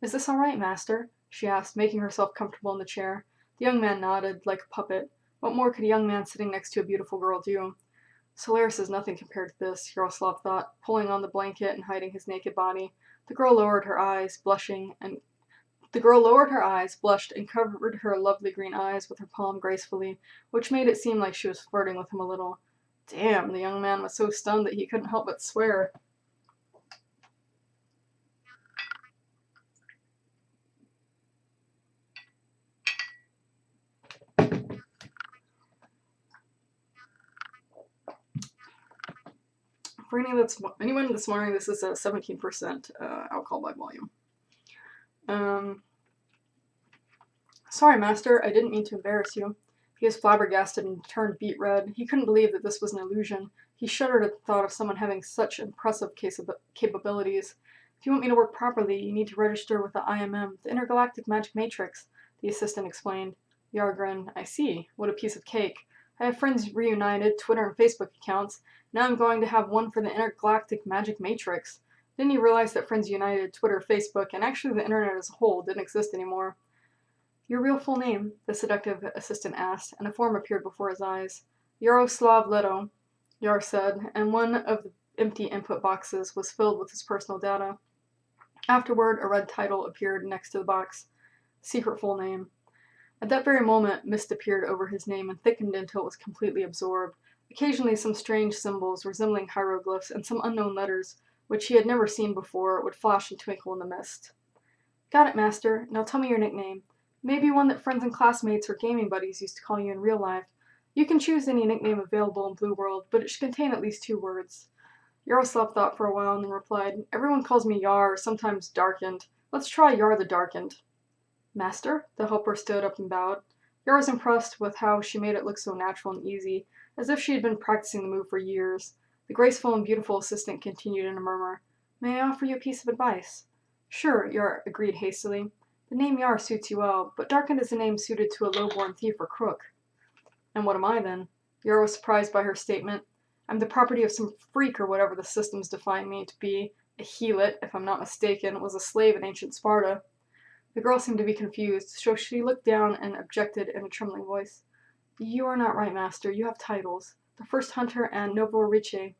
"Is this all right, master?" she asked, making herself comfortable in the chair. The young man nodded, like a puppet. What more could a young man sitting next to a beautiful girl do? Solaris is nothing compared to this, Yaroslav thought, pulling on the blanket and hiding his naked body. The girl lowered her eyes, blushed, and covered her lovely green eyes with her palm gracefully, which made it seem like she was flirting with him a little. Damn, the young man was so stunned that he couldn't help but swear. For anyone this morning, this is a 17% alcohol by volume. "Sorry, master, I didn't mean to embarrass you." He was flabbergasted and turned beet red. He couldn't believe that this was an illusion. He shuddered at the thought of someone having such impressive capabilities. "If you want me to work properly, you need to register with the IMM, the Intergalactic Magic Matrix," the assistant explained. Yar grinned. "I see. What a piece of cake. I have friends reunited, Twitter and Facebook accounts. Now I'm going to have one for the Intergalactic Magic Matrix." Then he realized that Friends United, Twitter, Facebook, and actually the internet as a whole didn't exist anymore. "Your real full name?" the seductive assistant asked, and a form appeared before his eyes. "Yaroslav Leto," Yar said, and one of the empty input boxes was filled with his personal data. Afterward, a red title appeared next to the box. "Secret full name." At that very moment, mist appeared over his name and thickened until it was completely absorbed. Occasionally some strange symbols resembling hieroglyphs and some unknown letters, which he had never seen before, would flash and twinkle in the mist. "Got it, master. Now tell me your nickname. Maybe one that friends and classmates or gaming buddies used to call you in real life. You can choose any nickname available in Blue World, but it should contain at least 2 words." Yaroslav thought for a while and then replied, "Everyone calls me Yar, or sometimes Darkened. Let's try Yar the Darkened." "Master?" The helper stood up and bowed. Yar was impressed with how she made it look so natural and easy, as if she had been practicing the move for years. The graceful and beautiful assistant continued in a murmur. "May I offer you a piece of advice?" "Sure," Yar agreed hastily. "The name Yar suits you well, but Darkened is a name suited to a low-born thief or crook." "And what am I, then?" Yar was surprised by her statement. "I'm the property of some freak or whatever the systems define me to be. A Helit, if I'm not mistaken, was a slave in ancient Sparta." The girl seemed to be confused, so she looked down and objected in a trembling voice. "You are not right, master. You have titles. The First Hunter and Novo Riche."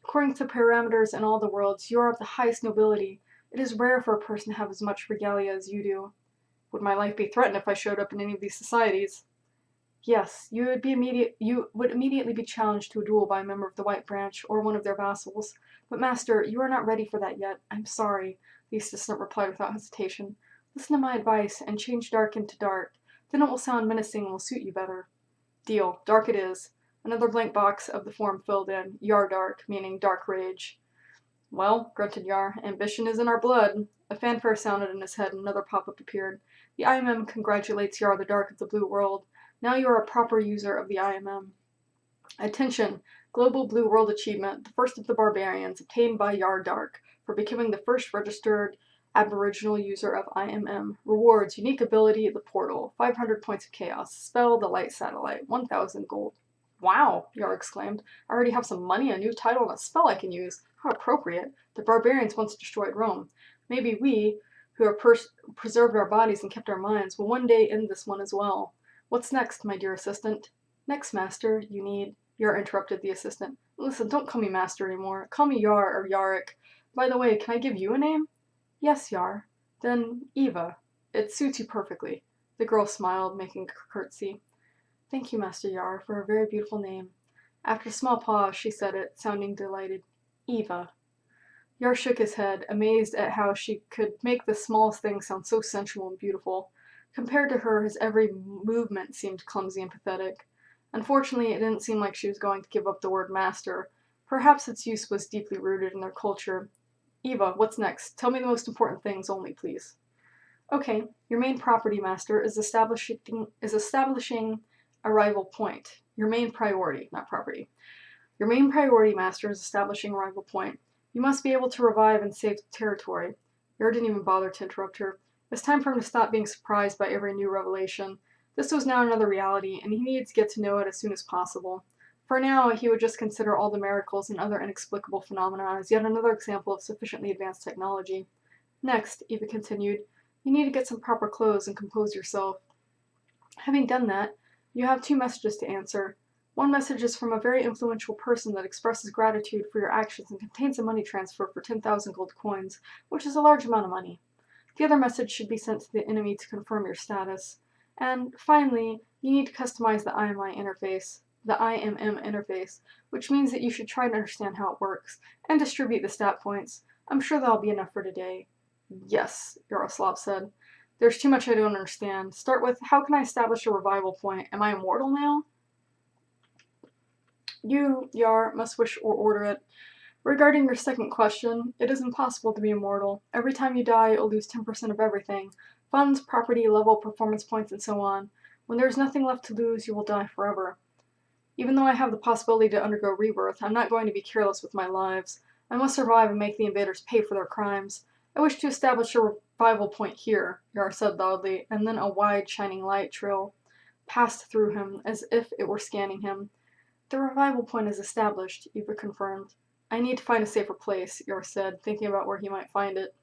According to parameters in all the worlds, you are of the highest nobility. It is rare for a person to have as much regalia as you do. Would my life be threatened if I showed up in any of these societies? Yes, you would immediately be challenged to a duel by a member of the White Branch or one of their vassals. But master, you are not ready for that yet. I'm sorry, the assistant replied without hesitation. Listen to my advice and change dark into dark. Then it will sound menacing and will suit you better. Deal. Dark it is. Another blank box of the form filled in. Yar dark, meaning dark rage. Well, grunted Yar, ambition is in our blood. A fanfare sounded in his head and another pop-up appeared. The IMM congratulates Yar the Dark of the Blue World. Now you are a proper user of the IMM. Attention! Global Blue World Achievement, the first of the barbarians, obtained by Yar Dark, for becoming the first registered Aboriginal user of IMM. Rewards, unique ability, the portal, 500 points of chaos, spell, the light satellite, 1,000 gold. Wow, Yar exclaimed. I already have some money, a new title, and a spell I can use. How appropriate. The barbarians once destroyed Rome. Maybe we, who have preserved our bodies and kept our minds, will one day end this one as well. What's next, my dear assistant? Next, master, you need... Yar interrupted the assistant. Listen, don't call me master anymore. Call me Yar or Yarick. By the way, can I give you a name? Yes, Yar. Then Eva. It suits you perfectly. The girl smiled, making a curtsy. Thank you, Master Yar, for a very beautiful name. After a small pause, she said it, sounding delighted. Eva. Yar shook his head, amazed at how she could make the smallest thing sound so sensual and beautiful. Compared to her, his every movement seemed clumsy and pathetic. Unfortunately, it didn't seem like she was going to give up the word master. Perhaps its use was deeply rooted in their culture. Eva, what's next? Tell me the most important things only, please. Okay, your main property, master, is establishing a rival point. Your main priority, not property. Your main priority, master, is establishing a rival point. You must be able to revive and save territory. Yar didn't even bother to interrupt her. It's time for him to stop being surprised by every new revelation. This was now another reality, and he needed to get to know it as soon as possible. For now, he would just consider all the miracles and other inexplicable phenomena as yet another example of sufficiently advanced technology. Next, Eva continued, you need to get some proper clothes and compose yourself. Having done that, you have 2 messages to answer. One message is from a very influential person that expresses gratitude for your actions and contains a money transfer for 10,000 gold coins, which is a large amount of money. The other message should be sent to the enemy to confirm your status. And finally, you need to customize the IMM interface, which means that you should try to understand how it works, and distribute the stat points. I'm sure that'll be enough for today. Yes, Yaroslav said. There's too much I don't understand. Start with, how can I establish a revival point? Am I immortal now? You, Yar, must wish or order it. Regarding your second question, it is impossible to be immortal. Every time you die, you'll lose 10% of everything. Funds, property, level, performance points, and so on. When there is nothing left to lose, you will die forever. Even though I have the possibility to undergo rebirth, I'm not going to be careless with my lives. I must survive and make the invaders pay for their crimes. I wish to establish a revival point here, Yar said loudly, and then a wide, shining light trail passed through him, as if it were scanning him. The revival point is established, Eva confirmed. I need to find a safer place, Yar said, thinking about where he might find it.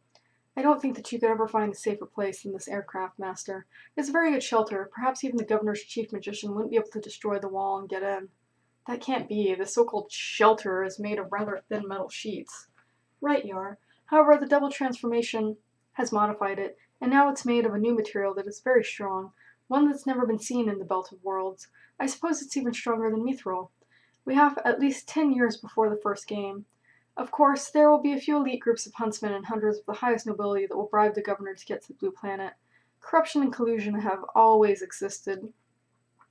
I don't think that you could ever find a safer place than this aircraft, Master. It's a very good shelter. Perhaps even the governor's chief magician wouldn't be able to destroy the wall and get in. That can't be. The so-called shelter is made of rather thin metal sheets. Right, Yar. However, the double transformation has modified it, and now it's made of a new material that is very strong, one that's never been seen in the Belt of Worlds. I suppose it's even stronger than Mithril. We have at least 10 years before the first game. Of course, there will be a few elite groups of huntsmen and hunters of the highest nobility that will bribe the governor to get to the Blue Planet. Corruption and collusion have always existed,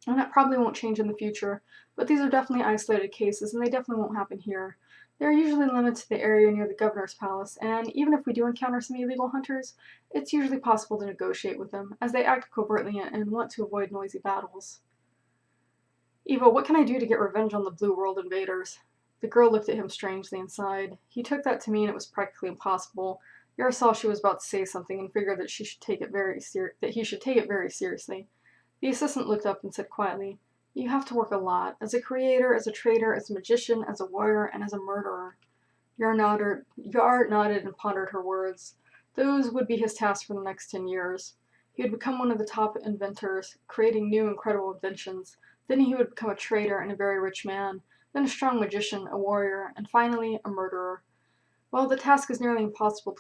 and that probably won't change in the future, but these are definitely isolated cases, and they definitely won't happen here. They are usually limited to the area near the governor's palace, and even if we do encounter some illegal hunters, it's usually possible to negotiate with them, as they act covertly and want to avoid noisy battles. Eva, what can I do to get revenge on the Blue World invaders? The girl looked at him strangely and sighed. He took that to mean it was practically impossible. Yara saw she was about to say something and figured that he should take it very seriously. The assistant looked up and said quietly, You have to work a lot, as a creator, as a trader, as a magician, as a warrior, and as a murderer. Yar nodded and pondered her words. Those would be his tasks for the next 10 years. He would become one of the top inventors, creating new incredible inventions. Then he would become a trader and a very rich man. then a strong magician, a warrior, and finally a murderer. Well, the task is nearly impossible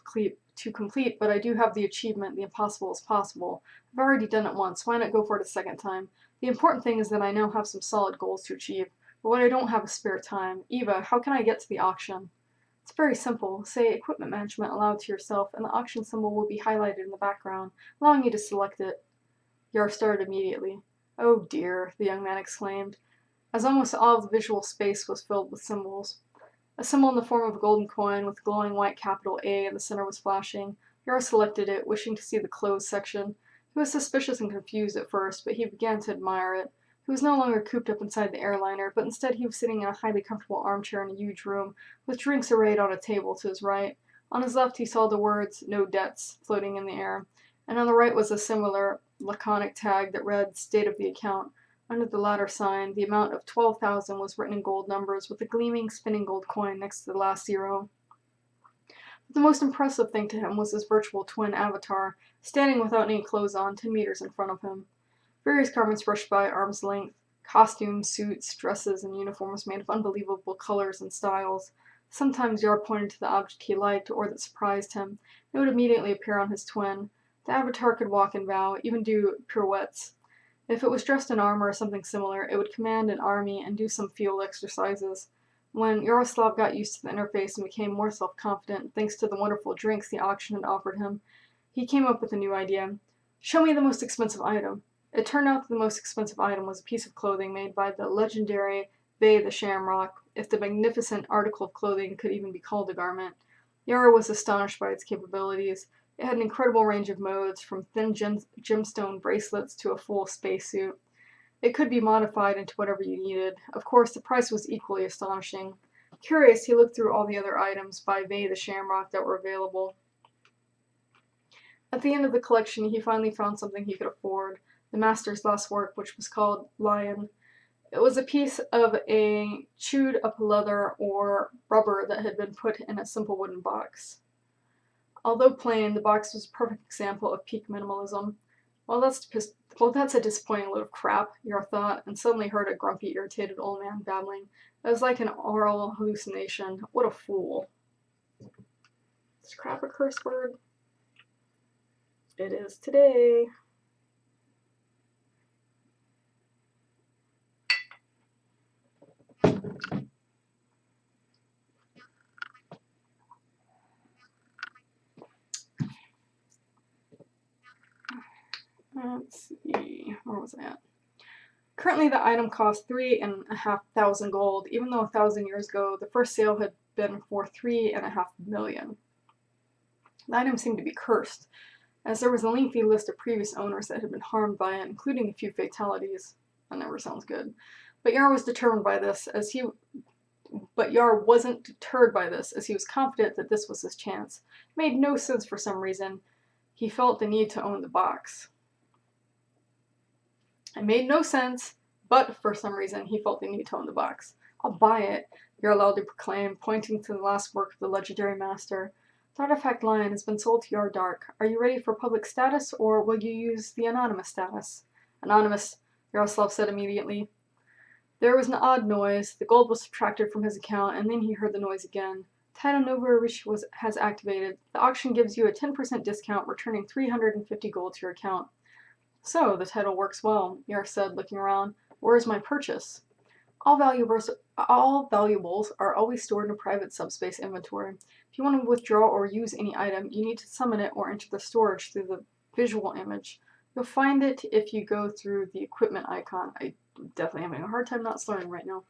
to complete, but I do have the achievement, the impossible is possible. I've already done it once, why not go for it a second time? The important thing is that I now have some solid goals to achieve, but what I don't have is spare time. Eva, how can I get to the auction? It's very simple. Say equipment management aloud to yourself, and the auction symbol will be highlighted in the background, allowing you to select it. Yar started immediately. Oh dear, the young man exclaimed, as almost all of the visual space was filled with symbols. A symbol in the form of a golden coin with a glowing white capital A in the center was flashing. Yar selected it, wishing to see the closed section. He was suspicious and confused at first, but he began to admire it. He was no longer cooped up inside the airliner, but instead he was sitting in a highly comfortable armchair in a huge room, with drinks arrayed on a table to his right. On his left he saw the words, "No debts," floating in the air, and on the right was a similar laconic tag that read, "State of the account." Under the latter sign, the amount of 12,000 was written in gold numbers, with a gleaming, spinning gold coin next to the last zero. But the most impressive thing to him was his virtual twin avatar, standing without any clothes on, 10 meters in front of him. Various garments rushed by at arm's length, costumes, suits, dresses, and uniforms made of unbelievable colors and styles. Sometimes Yar pointed to the object he liked or that surprised him. It would immediately appear on his twin. The avatar could walk and bow, even do pirouettes. If it was dressed in armor or something similar, it would command an army and do some field exercises. When Yaroslav got used to the interface and became more self-confident, thanks to the wonderful drinks the auction had offered him, he came up with a new idea. "Show me the most expensive item." It turned out that the most expensive item was a piece of clothing made by the legendary Bay the Shamrock, if the magnificent article of clothing could even be called a garment. Yara was astonished by its capabilities. It had an incredible range of modes, from thin gemstone bracelets to a full spacesuit. It could be modified into whatever you needed. Of course, the price was equally astonishing. Curious, he looked through all the other items by Vay the Shamrock that were available. At the end of the collection, he finally found something he could afford, the master's last work, which was called Lion. It was a piece of a chewed-up leather or rubber that had been put in a simple wooden box. Although plain, the box was a perfect example of peak minimalism. Well, that's a disappointing load of crap, Yor thought, and suddenly heard a grumpy, irritated old man babbling. It was like an oral hallucination. What a fool. Is crap a curse word? It is today. Let's see, where was I at? Currently, the item costs 3,500 gold, even though 1,000 years ago the first sale had been for 3.5 million. The item seemed to be cursed, as there was a lengthy list of previous owners that had been harmed by it, including a few fatalities. That never sounds good. But Yar wasn't deterred by this, as he was confident that this was his chance. It made no sense for some reason. He felt the need to own the box. It made no sense, but for some reason he felt the need to own the box. "I'll buy it," Yar loudly proclaimed, pointing to the last work of the legendary master. "The artifact lion has been sold to Yar Dark. Are you ready for public status, or will you use the anonymous status?" "Anonymous," Yaroslav said immediately. There was an odd noise. The gold was subtracted from his account, and then he heard the noise again. Title Novarich has activated. The auction gives you a 10% discount, returning 350 gold to your account. "So, the title works well," Yar said, looking around. "Where is my purchase?" All valuables are always stored in a private subspace inventory. If you want to withdraw or use any item, you need to summon it or enter the storage through the visual image. You'll find it if you go through the equipment icon. I'm definitely having a hard time not slurring right now.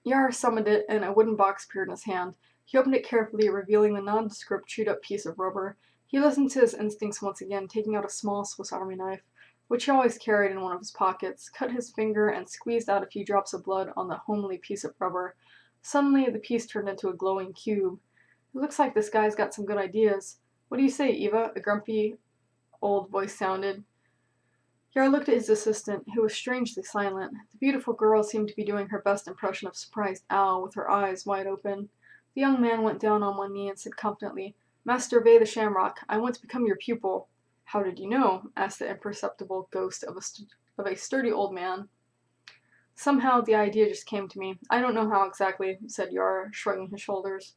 Yar summoned it, and a wooden box appeared in his hand. He opened it carefully, revealing the nondescript chewed-up piece of rubber. He listened to his instincts once again, taking out a small Swiss Army knife, which he always carried in one of his pockets, cut his finger, and squeezed out a few drops of blood on the homely piece of rubber. Suddenly, the piece turned into a glowing cube. "It looks like this guy's got some good ideas. What do you say, Eva?" a grumpy old voice sounded. Yar looked at his assistant, who was strangely silent. The beautiful girl seemed to be doing her best impression of surprised Al, with her eyes wide open. The young man went down on one knee and said confidently, "Master Vay the Shamrock, I want to become your pupil." "How did you know?" asked the imperceptible ghost of a sturdy old man. Somehow the idea just came to me. I don't know how exactly, said Yar, shrugging his shoulders.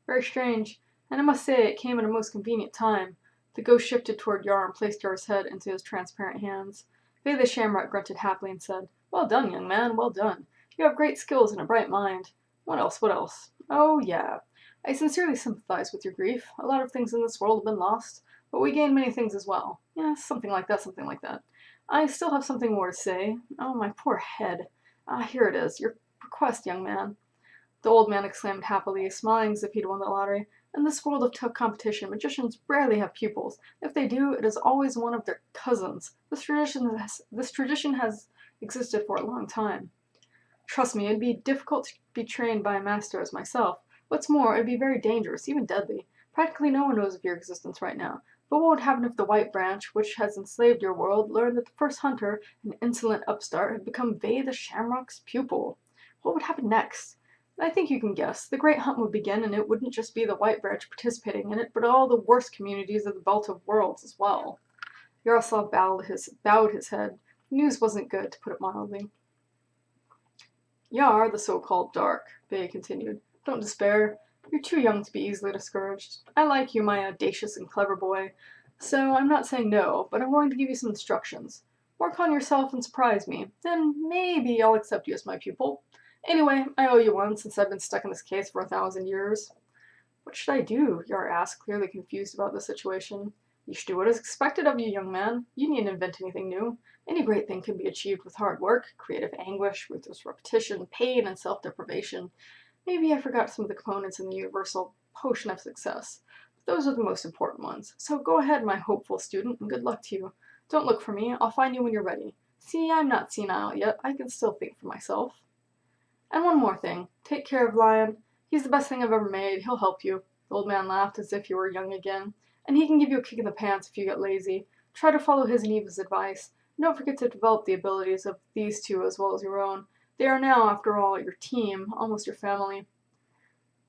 Very strange. And I must say it came at a most convenient time. The ghost shifted toward Yar and placed Yar's head into his transparent hands. Bay the Shamrock grunted happily and said, Well done, young man, well done. You have great skills and a bright mind. What else, what else? Oh, yeah. I sincerely sympathize with your grief. A lot of things in this world have been lost, but we gain many things as well. Yeah, something like that, something like that. I still have something more to say. Oh, my poor head. Here it is. Your request, young man. The old man exclaimed happily, smiling as if he'd won the lottery. In this world of tough competition, magicians rarely have pupils. If they do, it is always one of their cousins. This tradition has existed for a long time. Trust me, it'd be difficult to be trained by a master as myself. What's more, it'd be very dangerous, even deadly. Practically no one knows of your existence right now. But what would happen if the White Branch, which has enslaved your world, learned that the first hunter, an insolent upstart, had become Bay the Shamrock's pupil? What would happen next? I think you can guess. The great hunt would begin, and it wouldn't just be the White Branch participating in it, but all the worst communities of the Belt of Worlds as well. Yaroslav bowed his head. The news wasn't good, to put it mildly. Yar, the so-called Dark, Bay continued. Don't despair. You're too young to be easily discouraged. I like you, my audacious and clever boy. So I'm not saying no, but I'm going to give you some instructions. Work on yourself and surprise me. Then maybe I'll accept you as my pupil. Anyway, I owe you one since I've been stuck in this case for 1,000 years. What should I do? Yar asked, clearly confused about the situation. You should do what is expected of you, young man. You needn't invent anything new. Any great thing can be achieved with hard work, creative anguish, ruthless repetition, pain, and self-deprivation. Maybe I forgot some of the components in the universal potion of success. But those are the most important ones. So go ahead, my hopeful student, and good luck to you. Don't look for me. I'll find you when you're ready. See, I'm not senile yet. I can still think for myself. And one more thing. Take care of Lion. He's the best thing I've ever made. He'll help you. The old man laughed as if you were young again. And he can give you a kick in the pants if you get lazy. Try to follow his and Eva's advice. And don't forget to develop the abilities of these two as well as your own. They are now, after all, your team, almost your family.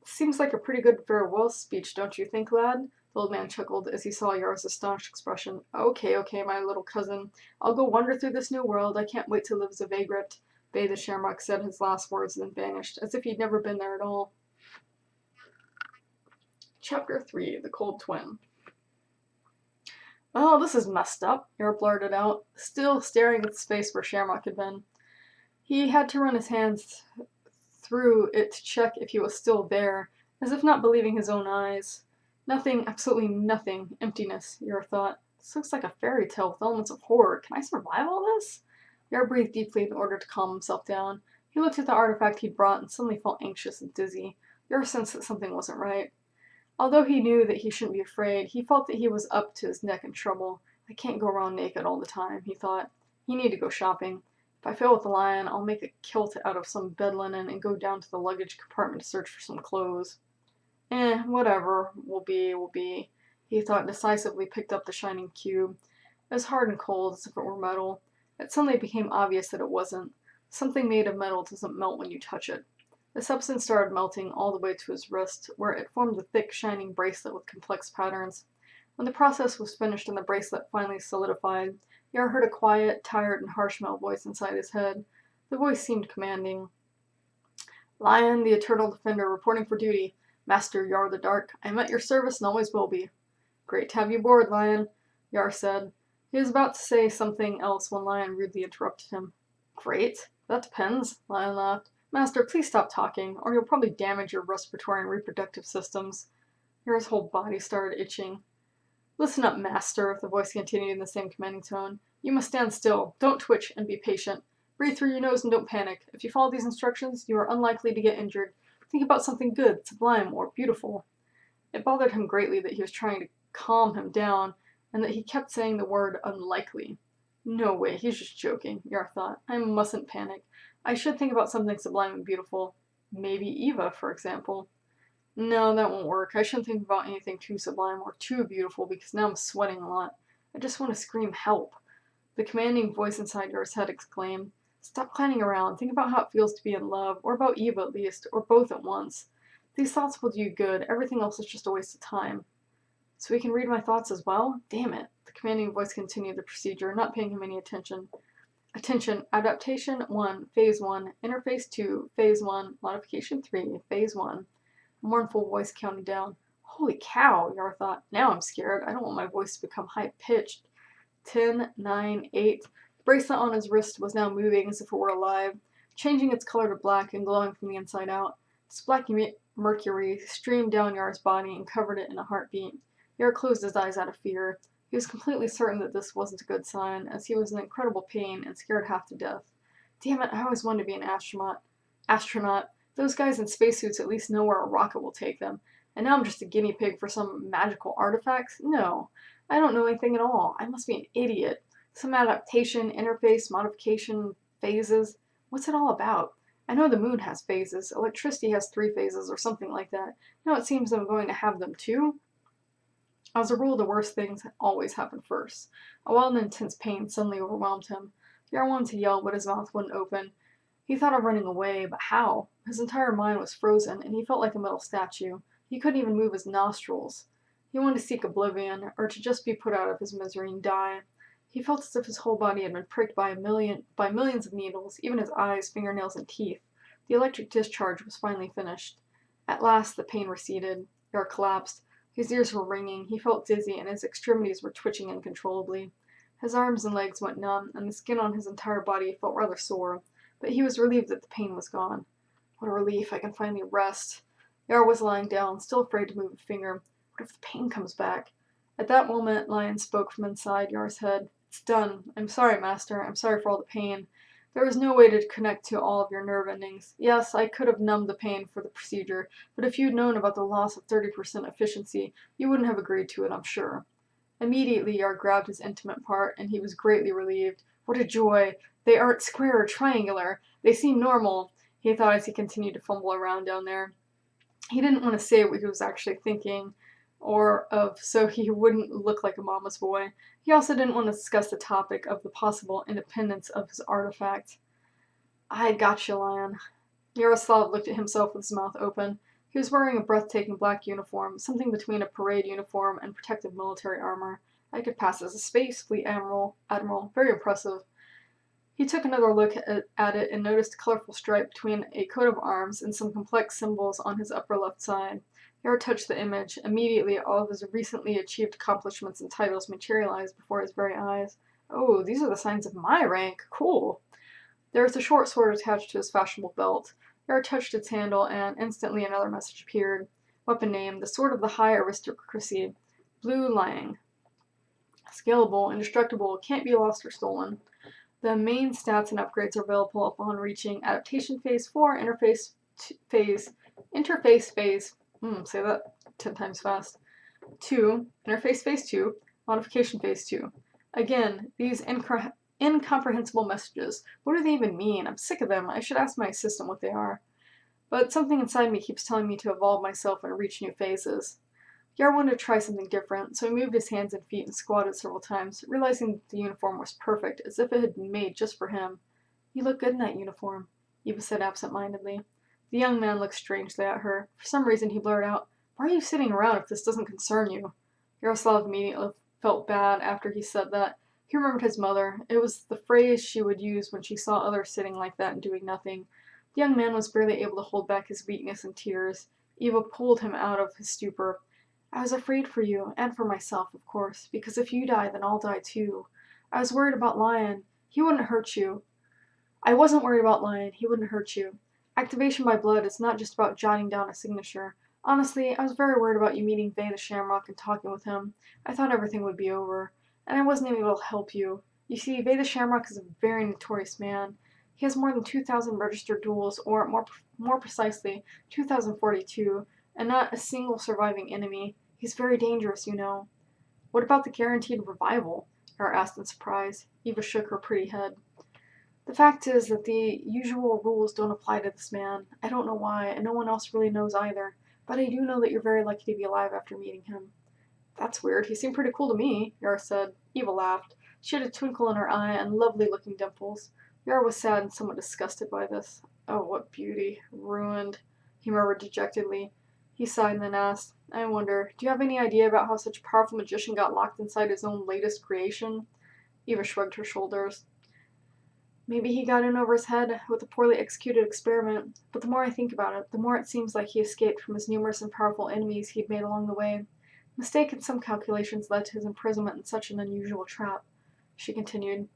Seems like a pretty good farewell speech, don't you think, lad? The old man chuckled as he saw Yar's astonished expression. Okay, my little cousin. I'll go wander through this new world. I can't wait to live as a vagrant. Bay the Shamrock said his last words and then vanished, as if he'd never been there at all. Chapter 3, The Cold Twin. Oh, this is messed up, Yar blurted out, still staring at the space where Shamrock had been. He had to run his hands through it to check if he was still there, as if not believing his own eyes. Nothing, absolutely nothing. Emptiness, Yar thought. This looks like a fairy tale with elements of horror. Can I survive all this? Yar breathed deeply in order to calm himself down. He looked at the artifact he'd brought and suddenly felt anxious and dizzy. Yar sensed that something wasn't right. Although he knew that he shouldn't be afraid, he felt that he was up to his neck in trouble. I can't go around naked all the time, he thought. He needed to go shopping. If I fail with the lion, I'll make a kilt out of some bed linen and go down to the luggage compartment to search for some clothes. Whatever will be, he thought, decisively picked up the shining cube. It was hard and cold, as if it were metal. It suddenly became obvious that it wasn't. Something made of metal doesn't melt when you touch it. The substance started melting all the way to his wrist, where it formed a thick, shining bracelet with complex patterns. When the process was finished and the bracelet finally solidified, Yar heard a quiet, tired, and harsh male voice inside his head. The voice seemed commanding. Lion, the Eternal Defender, reporting for duty. Master Yar the Dark, I am at your service and always will be. Great to have you aboard, Lion, Yar said. He was about to say something else when Lion rudely interrupted him. Great? That depends, Lion laughed. Master, please stop talking, or you'll probably damage your respiratory and reproductive systems. Yar's whole body started itching. Listen up, Master, the voice continued in the same commanding tone. You must stand still, don't twitch, and be patient. Breathe through your nose and don't panic. If you follow these instructions, you are unlikely to get injured. Think about something good, sublime, or beautiful. It bothered him greatly that he was trying to calm him down, and that he kept saying the word unlikely. No way, he's just joking, Yar thought. I mustn't panic. I should think about something sublime and beautiful. Maybe Eva, for example. No, that won't work. I shouldn't think about anything too sublime or too beautiful because now I'm sweating a lot. I just want to scream help. The commanding voice inside Yar's head exclaimed, Stop clowning around. Think about how it feels to be in love, or about Eva at least, or both at once. These thoughts will do you good. Everything else is just a waste of time. So he can read my thoughts as well? Damn it. The commanding voice continued the procedure, not paying him any attention. Attention, Adaptation 1, Phase 1, Interface 2, Phase 1, Modification 3, Phase 1. A mournful voice counted down. Holy cow, Yar thought. Now I'm scared. I don't want my voice to become high-pitched. 10, 9, 8. The bracelet on his wrist was now moving as if it were alive, changing its color to black and glowing from the inside out. This black mercury streamed down Yar's body and covered it in a heartbeat. Yar closed his eyes out of fear. He was completely certain that this wasn't a good sign, as he was in incredible pain and scared half to death. Damn it, I always wanted to be an astronaut. Those guys in spacesuits at least know where a rocket will take them. And now I'm just a guinea pig for some magical artifacts? No. I don't know anything at all. I must be an idiot. Some adaptation, interface, modification, phases. What's it all about? I know the moon has phases. Electricity has 3 phases or something like that. Now it seems I'm going to have them too. As a rule, the worst things always happen first. A wild and intense pain suddenly overwhelmed him. Yar wanted to yell, but his mouth wouldn't open. He thought of running away, but how? His entire mind was frozen, and he felt like a metal statue. He couldn't even move his nostrils. He wanted to seek oblivion, or to just be put out of his misery and die. He felt as if his whole body had been pricked by millions of needles, even his eyes, fingernails, and teeth. The electric discharge was finally finished. At last, the pain receded. Yar collapsed. His ears were ringing, he felt dizzy, and his extremities were twitching uncontrollably. His arms and legs went numb, and the skin on his entire body felt rather sore, but he was relieved that the pain was gone. What a relief, I can finally rest. Yar was lying down, still afraid to move a finger. What if the pain comes back? At that moment, Lion spoke from inside Yar's head. It's done. I'm sorry, Master. I'm sorry for all the pain. There was no way to connect to all of your nerve endings. Yes, I could have numbed the pain for the procedure, but if you'd known about the loss of 30% efficiency, you wouldn't have agreed to it, I'm sure. Immediately, Yar grabbed his intimate part, and he was greatly relieved. What a joy! They aren't square or triangular. They seem normal, he thought as he continued to fumble around down there. He didn't want to say what he was actually thinking, or of, so he wouldn't look like a mama's boy. He also didn't want to discuss the topic of the possible independence of his artifact. I gotcha, Lion. Yaroslav looked at himself with his mouth open. He was wearing a breathtaking black uniform, something between a parade uniform and protective military armor. I could pass as a space fleet admiral. Very impressive. He took another look at it and noticed a colorful stripe between a coat of arms and some complex symbols on his upper left side. Yar touched the image. Immediately, all of his recently achieved accomplishments and titles materialized before his very eyes. Oh, these are the signs of my rank. Cool. There was a short sword attached to his fashionable belt. Yar touched its handle, and instantly another message appeared. Weapon name, the Sword of the High Aristocracy. Blue Liang. Scalable, indestructible, can't be lost or stolen. The main stats and upgrades are available upon reaching Adaptation Phase 4, Interface Phase, say that 10 times fast, 2, Interface Phase 2, Modification Phase 2. Again, these incomprehensible messages. What do they even mean? I'm sick of them. I should ask my assistant what they are. But something inside me keeps telling me to evolve myself and reach new phases. Yar wanted to try something different, so he moved his hands and feet and squatted several times, realizing the uniform was perfect, as if it had been made just for him. You look good in that uniform, Eva said absent-mindedly. The young man looked strangely at her. For some reason he blurted out, Why are you sitting around if this doesn't concern you? Yaroslav immediately felt bad after he said that. He remembered his mother. It was the phrase she would use when she saw others sitting like that and doing nothing. The young man was barely able to hold back his weakness and tears. Eva pulled him out of his stupor. I was afraid for you, and for myself, of course, because if you die, then I'll die too. I was worried about Lion. He wouldn't hurt you. I wasn't worried about Lion. He wouldn't hurt you. Activation by blood is not just about jotting down a signature. Honestly, I was very worried about you meeting Vay the Shamrock and talking with him. I thought everything would be over, and I wasn't able to help you. You see, Vay the Shamrock is a very notorious man. He has more than 2,000 registered duels, or more precisely, 2,042, and not a single surviving enemy. He's very dangerous, you know. What about the guaranteed revival? Yar asked in surprise. Eva shook her pretty head. The fact is that the usual rules don't apply to this man. I don't know why, and no one else really knows either. But I do know that you're very lucky to be alive after meeting him. That's weird. He seemed pretty cool to me, Yar said. Eva laughed. She had a twinkle in her eye and lovely-looking dimples. Yar was sad and somewhat disgusted by this. Oh, what beauty. Ruined, he murmured dejectedly. He sighed and then asked, I wonder, do you have any idea about how such a powerful magician got locked inside his own latest creation? Eva shrugged her shoulders. Maybe he got in over his head with a poorly executed experiment, but the more I think about it, the more it seems like he escaped from his numerous and powerful enemies he'd made along the way. A mistake in some calculations led to his imprisonment in such an unusual trap, she continued.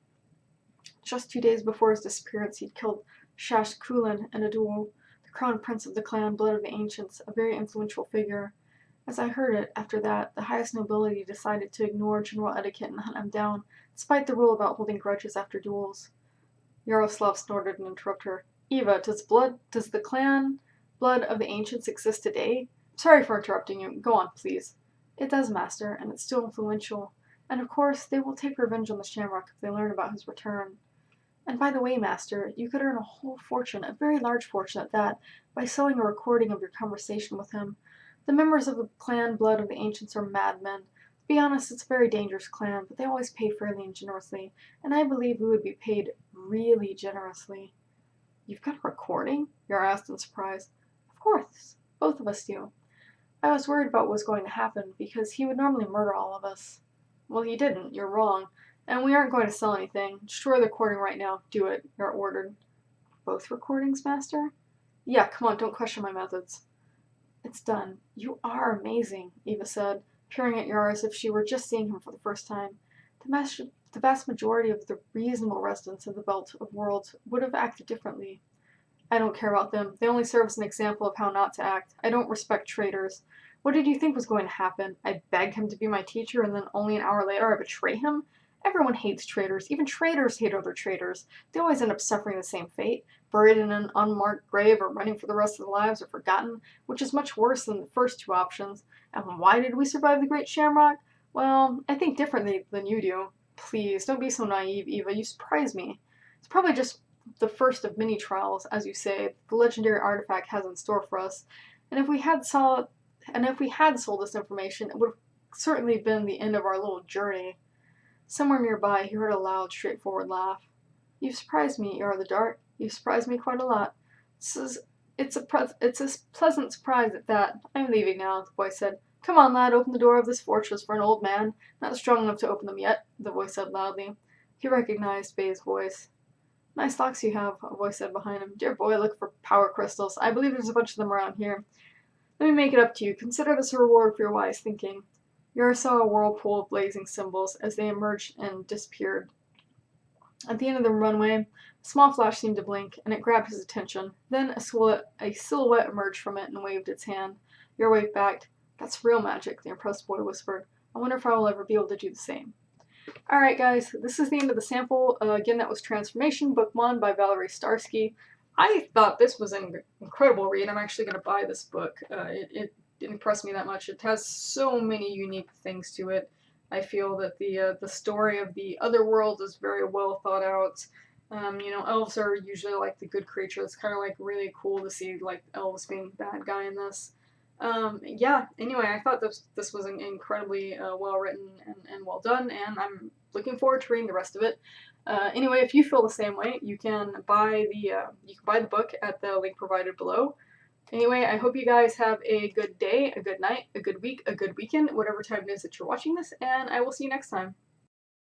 Just 2 days before his disappearance, he'd killed Shash Kulin in a duel, the crown prince of the clan Blood of the Ancients, a very influential figure. As I heard it, after that, the highest nobility decided to ignore general etiquette and hunt him down, despite the rule about holding grudges after duels. Yaroslav snorted and interrupted her. Eva, does the clan Blood of the Ancients exist today? Sorry for interrupting you. Go on, please. It does, master, and it's still influential. And of course, they will take revenge on the Shamrock if they learn about his return. And by the way, master, you could earn a whole fortune, a very large fortune at that, by selling a recording of your conversation with him. The members of the clan Blood of the Ancients are madmen. To be honest, it's a very dangerous clan, but they always pay fairly and generously, and I believe we would be paid really generously. You've got a recording? Yara asked in surprise. Of course, both of us do. I was worried about what was going to happen, because he would normally murder all of us. Well, he didn't. You're wrong. And we aren't going to sell anything. Destroy the recording right now. Do it. You're ordered. Both recordings, master? Yeah, come on, don't question my methods. It's done. You are amazing, Eva said, peering at Yara as if she were just seeing him for the first time. The vast majority of the reasonable residents of the Belt of Worlds would have acted differently. I don't care about them. They only serve as an example of how not to act. I don't respect traitors. What did you think was going to happen? I beg him to be my teacher, and then only an hour later I betray him? Everyone hates traitors. Even traitors hate other traitors. They always end up suffering the same fate, buried in an unmarked grave or running for the rest of their lives or forgotten, which is much worse than the first two options. And why did we survive the Great Shamrock? Well, I think differently than you do. Please, don't be so naive, Eva. You surprise me. It's probably just the first of many trials, as you say, the legendary artifact has in store for us. And if we had sold this information, it would have certainly been the end of our little journey. Somewhere nearby, he heard a loud, straightforward laugh. You've surprised me, Yara the Dark. You've surprised me quite a lot. It's a pleasant surprise at that. I'm leaving now, the boy said. Come on, lad, open the door of this fortress for an old man. Not strong enough to open them yet, the voice said loudly. He recognized Faye's voice. Nice locks you have, a voice said behind him. Dear boy, look for power crystals. I believe there's a bunch of them around here. Let me make it up to you. Consider this a reward for your wise thinking. Yara saw a whirlpool of blazing symbols as they emerged and disappeared. At the end of the runway, a small flash seemed to blink, and it grabbed his attention. Then a silhouette emerged from it and waved its hand. Yara waved back. That's real magic, the impressed boy whispered. I wonder if I will ever be able to do the same. Alright guys, this is the end of the sample. Again, that was Transformation, Book 1 by Valery Starsky. I thought this was an incredible read. I'm actually going to buy this book. It didn't impress me that much. It has so many unique things to it. I feel that the story of the other world is very well thought out. You know, elves are usually like the good creature. It's kind of like really cool to see like elves being the bad guy in this. Yeah, anyway, I thought this was incredibly well written and well done, and I'm looking forward to reading the rest of it. Anyway, if you feel the same way, you can buy the book at the link provided below. Anyway, I hope you guys have a good day, a good night, a good week, a good weekend, whatever time it is that you're watching this, and I will see you next time.